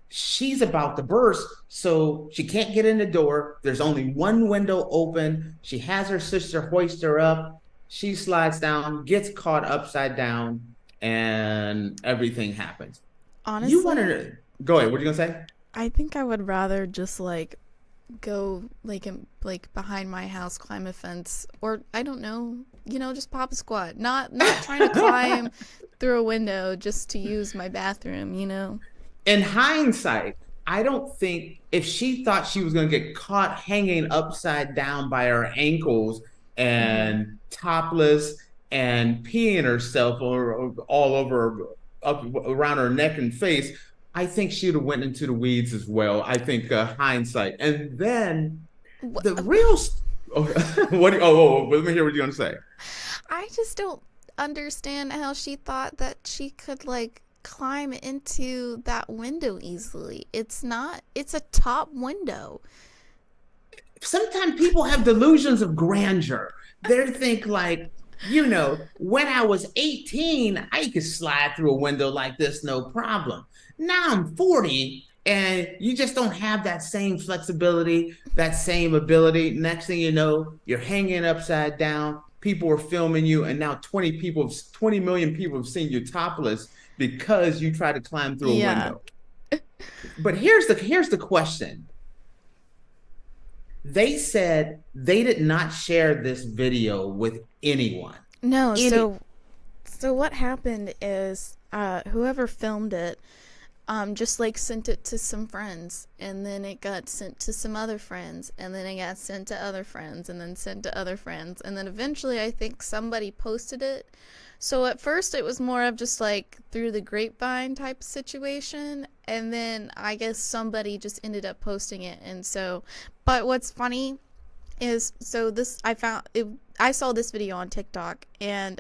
she's about to burst. So she can't get in the door. There's only one window open. She has her sister hoist her up. She slides down, gets caught upside down, and everything happens. Honestly, you wanted to go ahead. What are you gonna say? I think I would rather just go behind my house, climb a fence, or I don't know, just pop a squat. Not trying to climb through a window just to use my bathroom. In hindsight, I don't think if she thought she was gonna get caught hanging upside down by her ankles and topless and peeing herself all over up around her neck and face, I think she would have went into the weeds as well. I think hindsight. And then the real let me hear what you're gonna say. I just don't understand how she thought that she could climb into that window easily. It's a top window. Sometimes people have delusions of grandeur. They think when I was 18, I could slide through a window like this, no problem. Now I'm 40 and you just don't have that same flexibility, that same ability. Next thing you know, you're hanging upside down. People are filming you, and now 20 million people have seen you topless because you tried to climb through a window. But here's the question. They said they did not share this video with anyone. No, so what happened is whoever filmed it just sent it to some friends, and then it got sent to some other friends, and then it got sent to other friends, and then sent to other friends, and then eventually I think somebody posted it. So at first it was more of just through the grapevine type situation, and then I guess somebody just ended up posting it. And so, but what's funny is, I saw this video on TikTok, and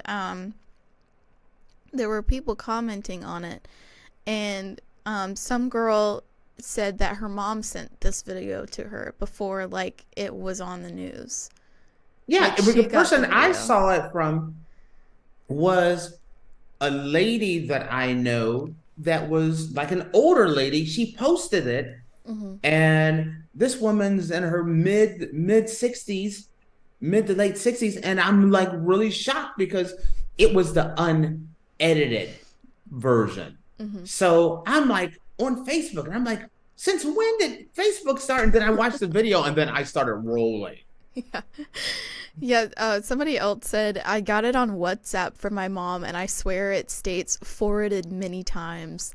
there were people commenting on it, and some girl said that her mom sent this video to her before it was on the news. Yeah, the person I saw it from was a lady that I know that was an older lady. She posted it, and this woman's in her mid to late 60s, and I'm really shocked because it was the unedited version. So I'm on Facebook, and I'm since when did Facebook start? And then I watched the video, and then I started rolling. Yeah. Somebody else said, I got it on WhatsApp from my mom, and I swear it states forwarded many times.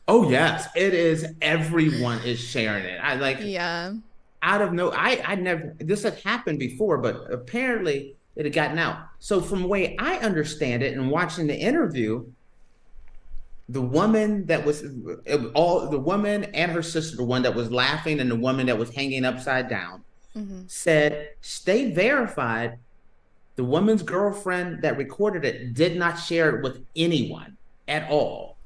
Oh yes, it is. Everyone is sharing it. Out of I never, this had happened before, but apparently it had gotten out. So from the way I understand it and watching the interview, the woman the woman and her sister, the one that was laughing and the woman that was hanging upside down, said they verified the woman's girlfriend that recorded it did not share it with anyone at all.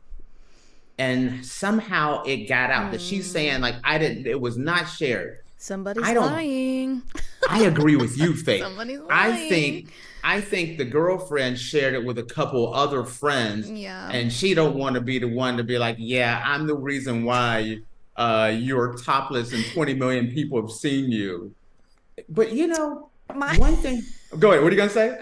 And somehow it got out that she's saying it was not shared. Somebody's lying. I agree with you, Faith. Somebody's lying. I think the girlfriend shared it with a couple other friends. Yeah. And she don't want to be the one to be I'm the reason why you're topless and 20 million people have seen you. But you know, My one thing. Go ahead. What are you gonna say?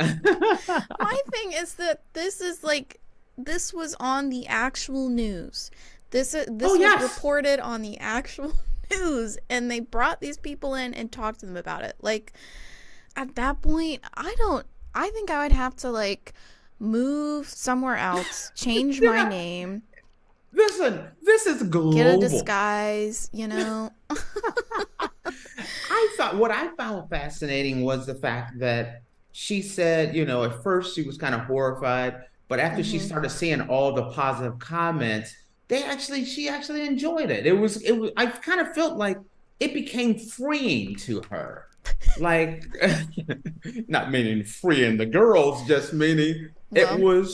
my thing is that this was on the actual news. This Oh, was yes. reported on the actual news, and they brought these people in and talked to them about it. Like, at that point, I think I would have to like move somewhere else, change my name, Listen, this is global. get a disguise, you know. What I found fascinating was the fact that she said, you know, at first she was kind of horrified, but after she started seeing all the positive comments, she actually enjoyed it. It was, I kind of felt like it became freeing to her. Like, not meaning freeing the girls, just meaning Well.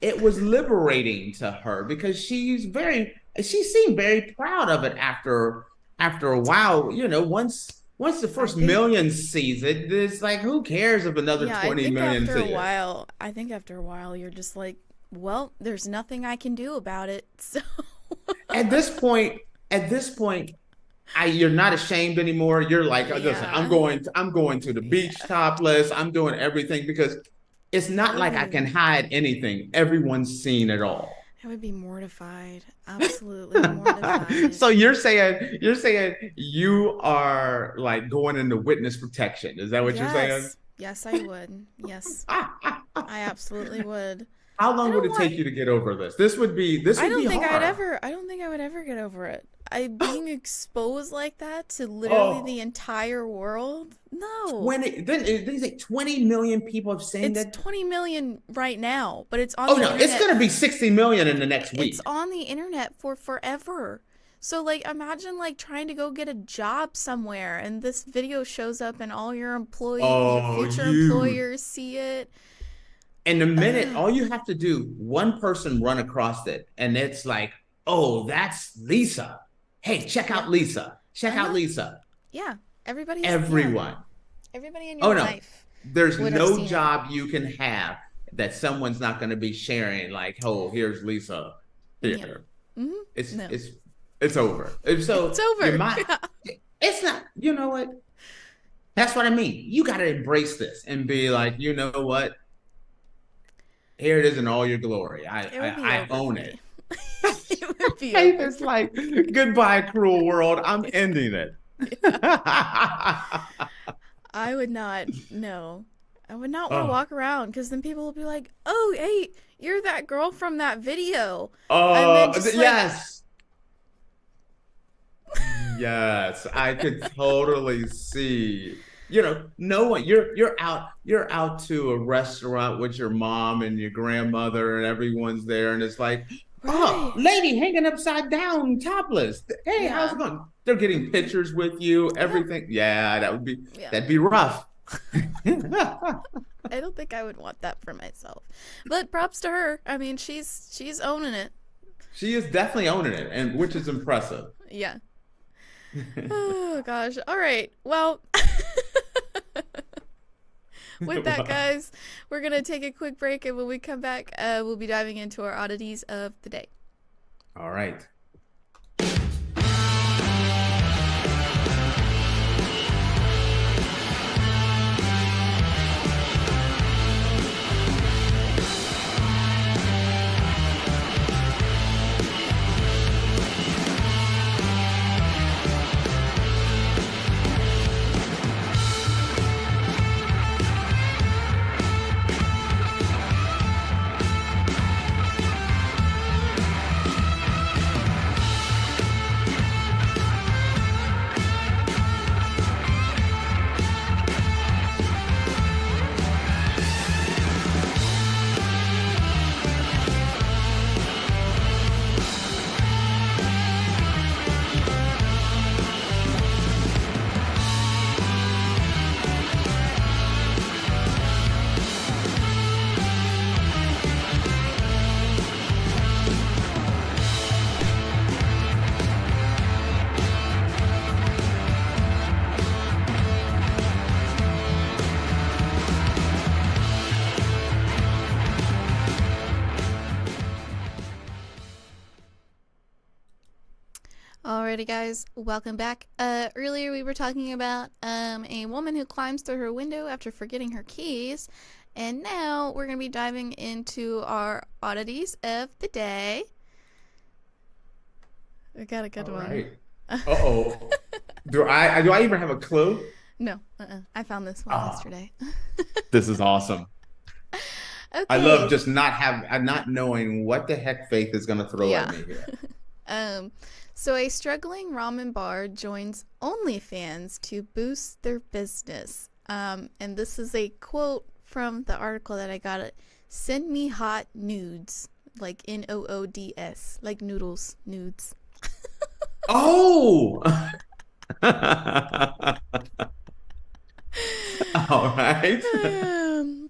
it was liberating to her because she seemed very proud of it after a while. You know, once the first million sees it, it's like, who cares if another Yeah, 20 million see it? I think after a while, you're just like, well, there's nothing I can do about it. So At this point, you're not ashamed anymore. You're like, listen, Yeah. I'm going to the beach topless. I'm doing everything because it's not like I can hide anything. Everyone's seen it all. I would be mortified. Absolutely mortified. So you're saying you are like going into witness protection. Is that what you're saying? Yes, I would. Yes, I absolutely would. How long I would don't it take you to get over this? This would be I don't think hard. I don't think I would ever get over it. Being exposed like that to literally the entire world. No. They say 20 million people have seen It's that. 20 million right now, but it's on Oh the no, internet. it's gonna be 60 million in the next week. It's on the internet for forever. So like imagine like trying to go get a job somewhere and this video shows up and all your employees, your future employers see it. And the minute all you have to do, one person run across it, and it's like, oh, that's Lisa. Hey, check out Lisa. Check out Lisa. Yeah. Everyone. Everybody in your life. There's would have no seen it. job you can have that someone's not going to be sharing. Like, oh, here's Lisa. Here. Yeah. Mm-hmm. It's over. So It's over. It's not. You know what? That's what I mean. You got to embrace this and be like, you know what? Here it is in all your glory. I own it. It would be Faith over. is like, goodbye, cruel world. I'm ending it. I would not. No. I would not want to walk around because then people will be like, "Oh, hey, you're that girl from that video." And then just, yes. Yes, I could totally see. You know, no one. You're out to a restaurant with your mom and your grandmother, and everyone's there, and it's like, oh, lady hanging upside down, topless. Hey, how's it going? They're getting pictures with you, everything. Yeah, that'd be rough. I don't think I would want that for myself. But props to her. I mean, she's owning it. She is definitely owning it, and which is impressive. Yeah. Oh gosh. All right. Well, with that, guys, we're gonna take a quick break, and when we come back, we'll be diving into our oddities of the day. All right. Alrighty, guys, welcome back. Earlier we were talking about a woman who climbs through her window after forgetting her keys, and now we're going to be diving into our oddities of the day. We got a good one. Right. Uh-oh. Do I even have a clue? No, I found this one yesterday. This is awesome. Okay. I love just not knowing what the heck Faith is going to throw at me here. So a struggling ramen bar joins OnlyFans to boost their business. And this is a quote from the article that I got. Send me hot nudes, like NOODS, like noodles, nudes. Oh! All right.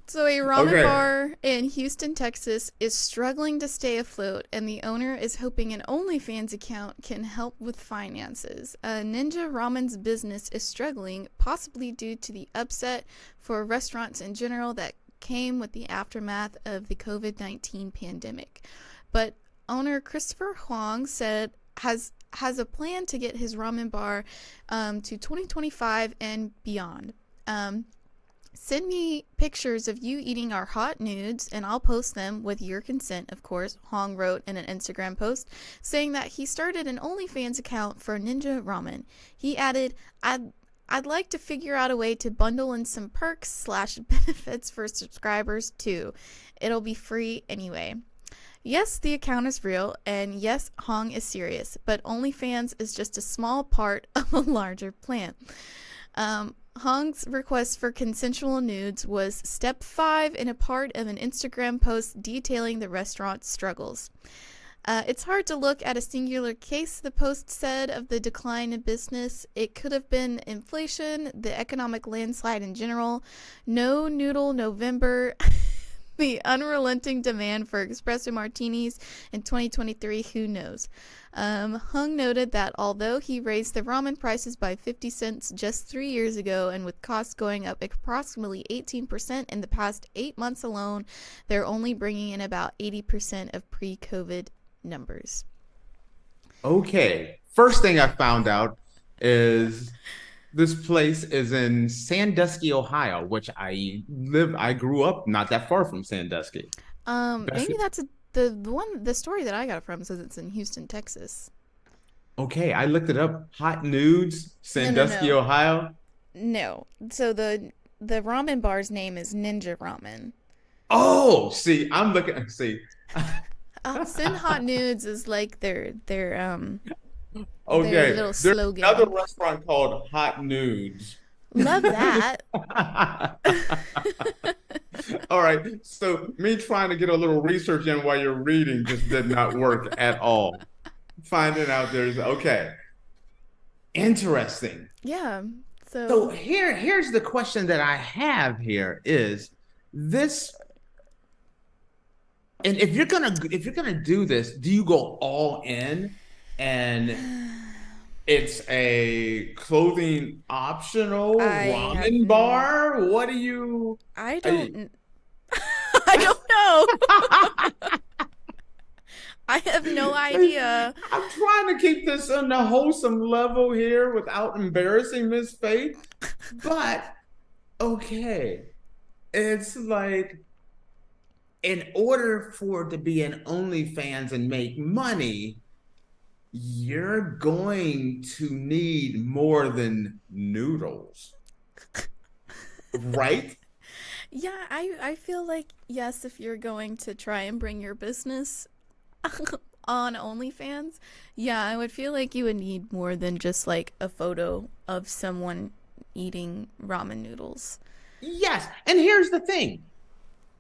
So a ramen bar in Houston, Texas is struggling to stay afloat, and the owner is hoping an OnlyFans account can help with finances. Ninja Ramen's business is struggling, possibly due to the upset for restaurants in general that came with the aftermath of the COVID-19 pandemic. But owner Christopher Huang said has a plan to get his ramen bar to 2025 and beyond. Send me pictures of you eating our hot nudes, and I'll post them with your consent, of course, Hong wrote in an Instagram post, saying that he started an OnlyFans account for Ninja Ramen. He added, I'd like to figure out a way to bundle in some perks / benefits for subscribers, too. It'll be free anyway. Yes, the account is real, and yes, Hong is serious, but OnlyFans is just a small part of a larger plan. Hong's request for consensual nudes was step 5 in a part of an Instagram post detailing the restaurant's struggles. It's hard to look at a singular case, the post said, of the decline in business. It could have been inflation, the economic landslide in general, no noodle November, the unrelenting demand for espresso martinis in 2023, who knows. Hung noted that although he raised the ramen prices by 50 cents just 3 years ago, and with costs going up approximately 18% in the past 8 months alone, they're only bringing in about 80% of pre-COVID numbers. Okay. First thing I found out is this place is in Sandusky, Ohio, which I grew up not that far from Sandusky. Maybe that's the story that I got from says it's in Houston, Texas. Okay, I looked it up. Hot nudes, Sandusky, No. Ohio. No. So the ramen bar's name is Ninja Ramen. Oh, see, I'm looking. See. Send hot nudes is like their Okay, little there's slogan. another restaurant called Hot Nudes. Love that. All right, so me trying to get a little research in while you're reading just did not work at all. Finding out okay. Interesting. Yeah. So here's the question that I have here is this, and if you're gonna do this, do you go all in and it's a clothing optional ramen bar? What do you? I don't know. I have no idea. I'm trying to keep this on a wholesome level here without embarrassing Miss Faith. But okay, it's like, in order for it to be an OnlyFans and make money, you're going to need more than noodles, right? Yeah, I feel like, yes, if you're going to try and bring your business on OnlyFans, yeah, I would feel like you would need more than just like a photo of someone eating ramen noodles. Yes, and here's the thing.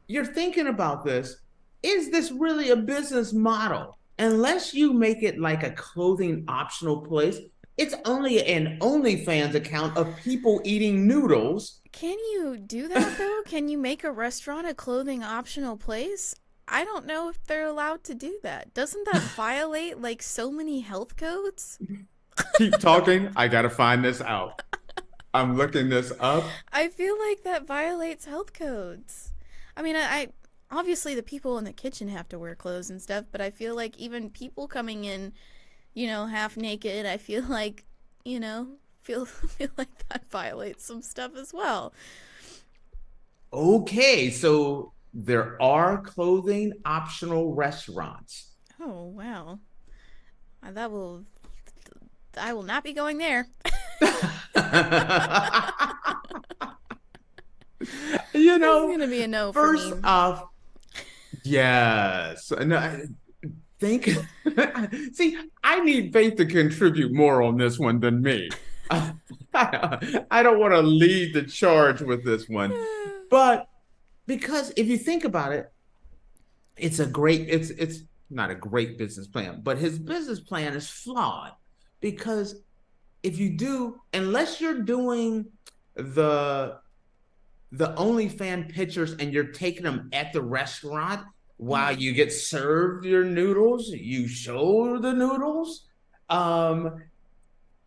You're thinking about this. Is this really a business model? Unless you make it like a clothing optional place, it's only an OnlyFans account of people eating noodles. Can you do that, though? Can you make a restaurant a clothing optional place? I don't know if they're allowed to do that. Doesn't that violate, like, so many health codes? Keep talking. I got to find this out. I'm looking this up. I feel like that violates health codes. I mean, I obviously the people in the kitchen have to wear clothes and stuff, but I feel like even people coming in half naked, I feel like, feel like that violates some stuff as well. Okay, so there are clothing optional restaurants. Oh, wow. I will not be going there. You It's know, gonna be a no for first me. off, yes. No, think see, I need Faith to contribute more on this one than me. I don't want to lead the charge with this one. But because if you think about it, it's not a great business plan, but his business plan is flawed because if you do, unless you're doing the OnlyFans pictures and you're taking them at the restaurant while you get served your noodles, you show the noodles,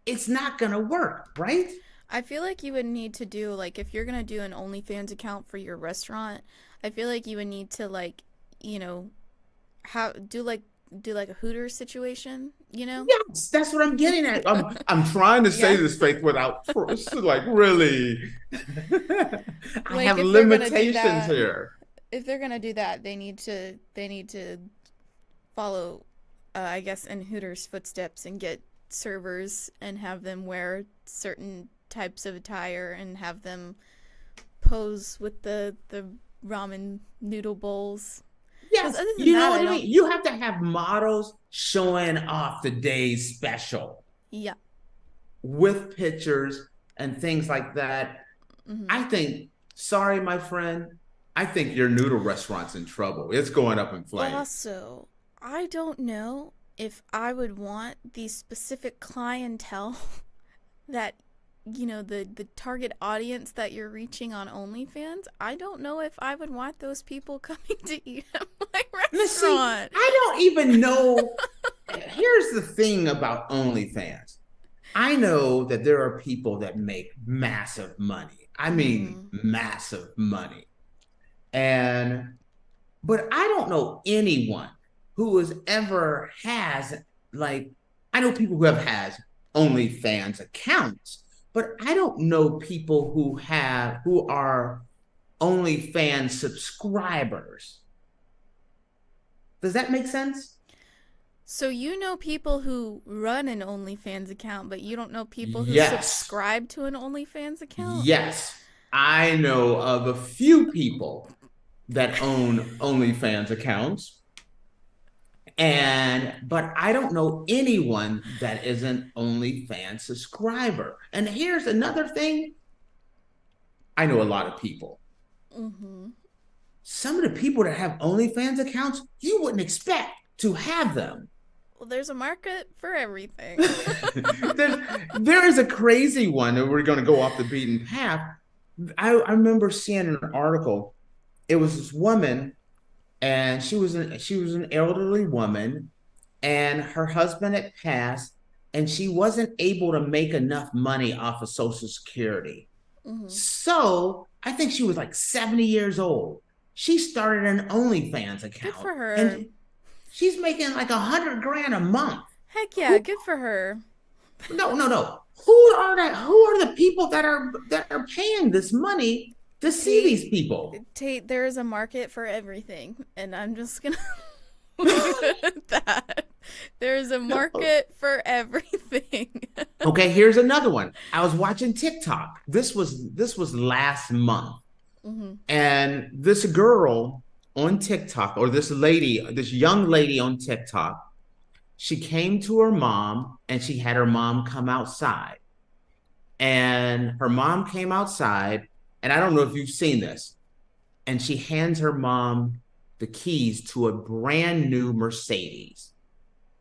it's not gonna work, right? I feel like you would need to do, like, if you're gonna do an OnlyFans account for your restaurant, I feel like you would need to, like, do like a Hooters situation, Yes, that's what I'm getting at. I'm trying to say this, Faith, without like really. I Like, have if they're gonna do limitations that- here. If they're gonna do that, they need to follow, I guess, in Hooters' footsteps and get servers and have them wear certain types of attire and have them pose with the ramen noodle bowls. Yes, other than you know that, what I I mean? You have to have models showing off the day's special Yeah. with pictures and things like that. I think, sorry, my friend, I think your noodle restaurant's in trouble. It's going up in flames. Also, I don't know if I would want the specific clientele that, the target audience that you're reaching on OnlyFans. I don't know if I would want those people coming to eat at my Listen, restaurant. I don't even know. Here's the thing about OnlyFans. I know that there are people that make massive money. I mean, massive money. But I don't know anyone who has, like, I know people who has OnlyFans accounts, but I don't know people who are OnlyFans subscribers. Does that make sense? So you know people who run an OnlyFans account, but you don't know people who Yes. subscribe to an OnlyFans account? Yes, I know of a few people that own OnlyFans accounts, but I don't know anyone that is an OnlyFans subscriber. And here's another thing. I know a lot of people. Some of the people that have OnlyFans accounts, you wouldn't expect to have them. Well, there's a market for everything. There is a crazy one that we're going to go off the beaten path. I remember seeing an article. It was this woman, and she was an elderly woman, and her husband had passed, and she wasn't able to make enough money off of Social Security. So I think she was like 70 years old. She started an OnlyFans account. Good for her. And she's making like $100,000 a month. Heck yeah, good for her. No. Who are the people that are paying this money to see these people? Tate, there is a market for everything, and I'm just gonna that. There's a market for everything. Okay, here's another one. I was watching TikTok. This was last month. And this girl on TikTok, or this young lady on TikTok, she came to her mom and she had her mom come outside. And her mom came outside, and I don't know if you've seen this, and she hands her mom the keys to a brand new Mercedes.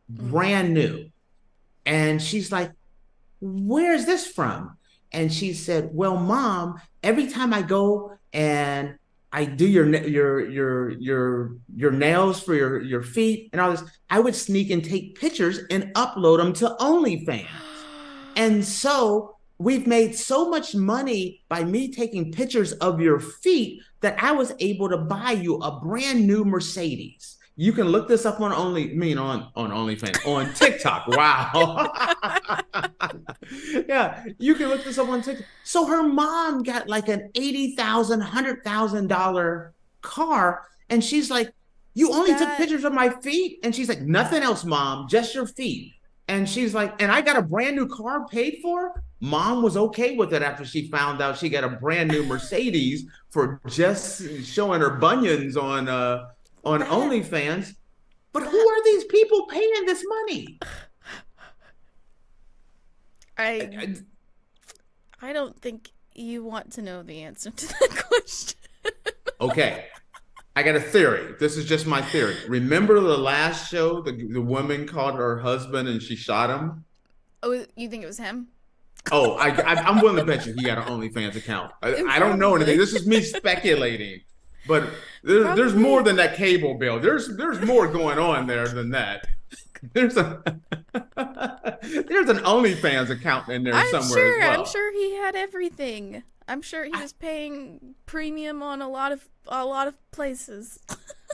Brand new. And she's like, "Where's this from?" And she said, "Well, Mom, every time I go and I do your nails for your feet and all this, I would sneak and take pictures and upload them to OnlyFans. And so we've made so much money by me taking pictures of your feet that I was able to buy you a brand new Mercedes." You can look this up on on OnlyFans, on TikTok. Wow. Yeah, you can look this up on TikTok. So her mom got like an $80,000, $100,000 car, and she's like, "You only took pictures of my feet?" And she's like, "Nothing else, Mom, just your feet." And she's like, "And I got a brand new car paid for?" Mom was okay with it after she found out she got a brand new Mercedes for just showing her bunions on OnlyFans. But who are these people paying this money? I don't think you want to know the answer to that question. Okay. I got a theory. This is just my theory. Remember the last show, the woman called her husband and she shot him? Oh, you think it was him? Oh, I'm willing to bet you he got an OnlyFans account. I don't know anything. This is me speculating. But there's more than that cable bill. There's more going on there than that. There's an OnlyFans account in there somewhere as well. I'm sure he had everything. I'm sure he was paying premium on a lot of places.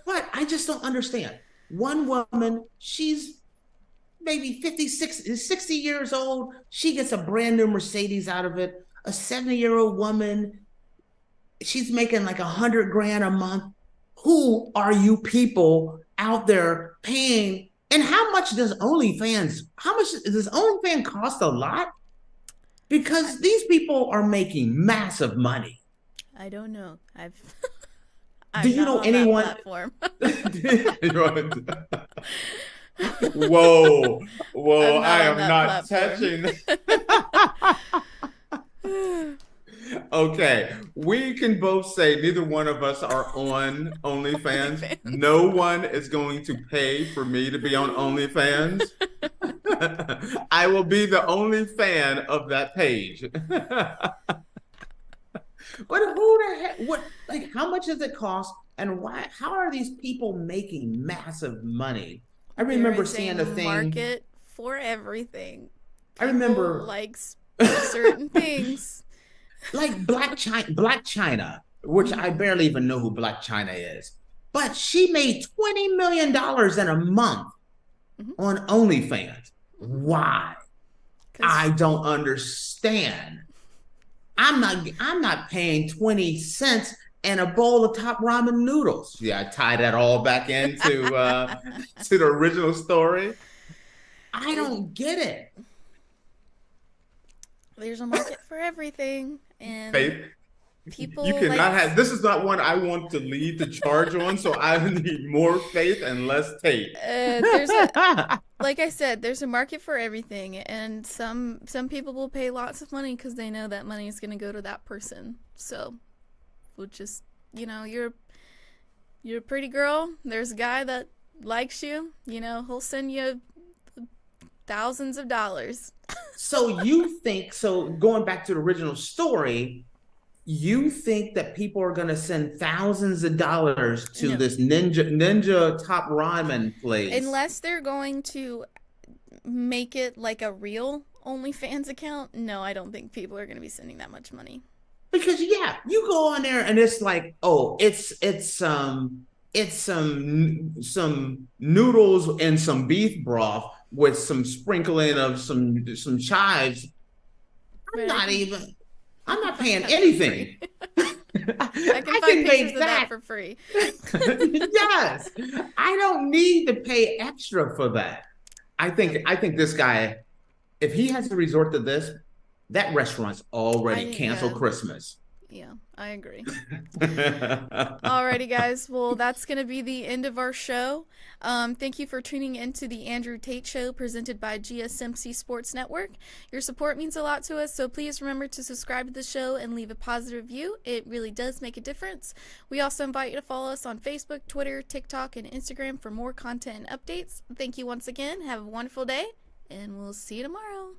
But I just don't understand. One woman, she's maybe 60 years old. She gets a brand new Mercedes out of it. A 70-year-old woman, she's making like $100,000 a month. Who are you people out there paying? And how much does OnlyFans cost? A lot? Because these people are making massive money. I don't know. Do you know anyone? Platform. Whoa, I am not touching. Okay, we can both say neither one of us are on OnlyFans. No one is going to pay for me to be on OnlyFans. I will be the only fan of that page. But who the heck? What? Like, how much does it cost? And why? How are these people making massive money? I remember seeing a thing. Market for everything. I remember likes certain things. Like Black China, which I barely even know who Black China is, but she made $20 million in a month on OnlyFans. Why? I don't understand. I'm not paying 20 cents and a bowl of top ramen noodles. Yeah, I tie that all back into to the original story. I don't get it. There's a market for everything, and Faith, people. You cannot have. This is not one I want to lead the charge on. So I need more Faith and less Tate. Like I said, there's a market for everything, and some people will pay lots of money because they know that money is going to go to that person. So, we'll just, you're a pretty girl. There's a guy that likes you. He'll send you thousands of dollars. So going back to the original story, you think that people are going to send thousands of dollars to this ninja top ramen place? Unless they're going to make it like a real OnlyFans account. No, I don't think people are going to be sending that much money. Because you go on there and it's like, oh, it's some noodles and some beef broth with some sprinkling of some chives. I'm not paying anything. I can find pictures of that for free. Yes. I don't need to pay extra for that. I think this guy, if he has to resort to this, that restaurant's already canceled Christmas. Yeah, I agree. Alrighty, guys. Well, that's going to be the end of our show. Thank you for tuning into the Andrew Tate Show presented by GSMC Sports Network. Your support means a lot to us, so please remember to subscribe to the show and leave a positive review. It really does make a difference. We also invite you to follow us on Facebook, Twitter, TikTok, and Instagram for more content and updates. Thank you once again. Have a wonderful day, and we'll see you tomorrow.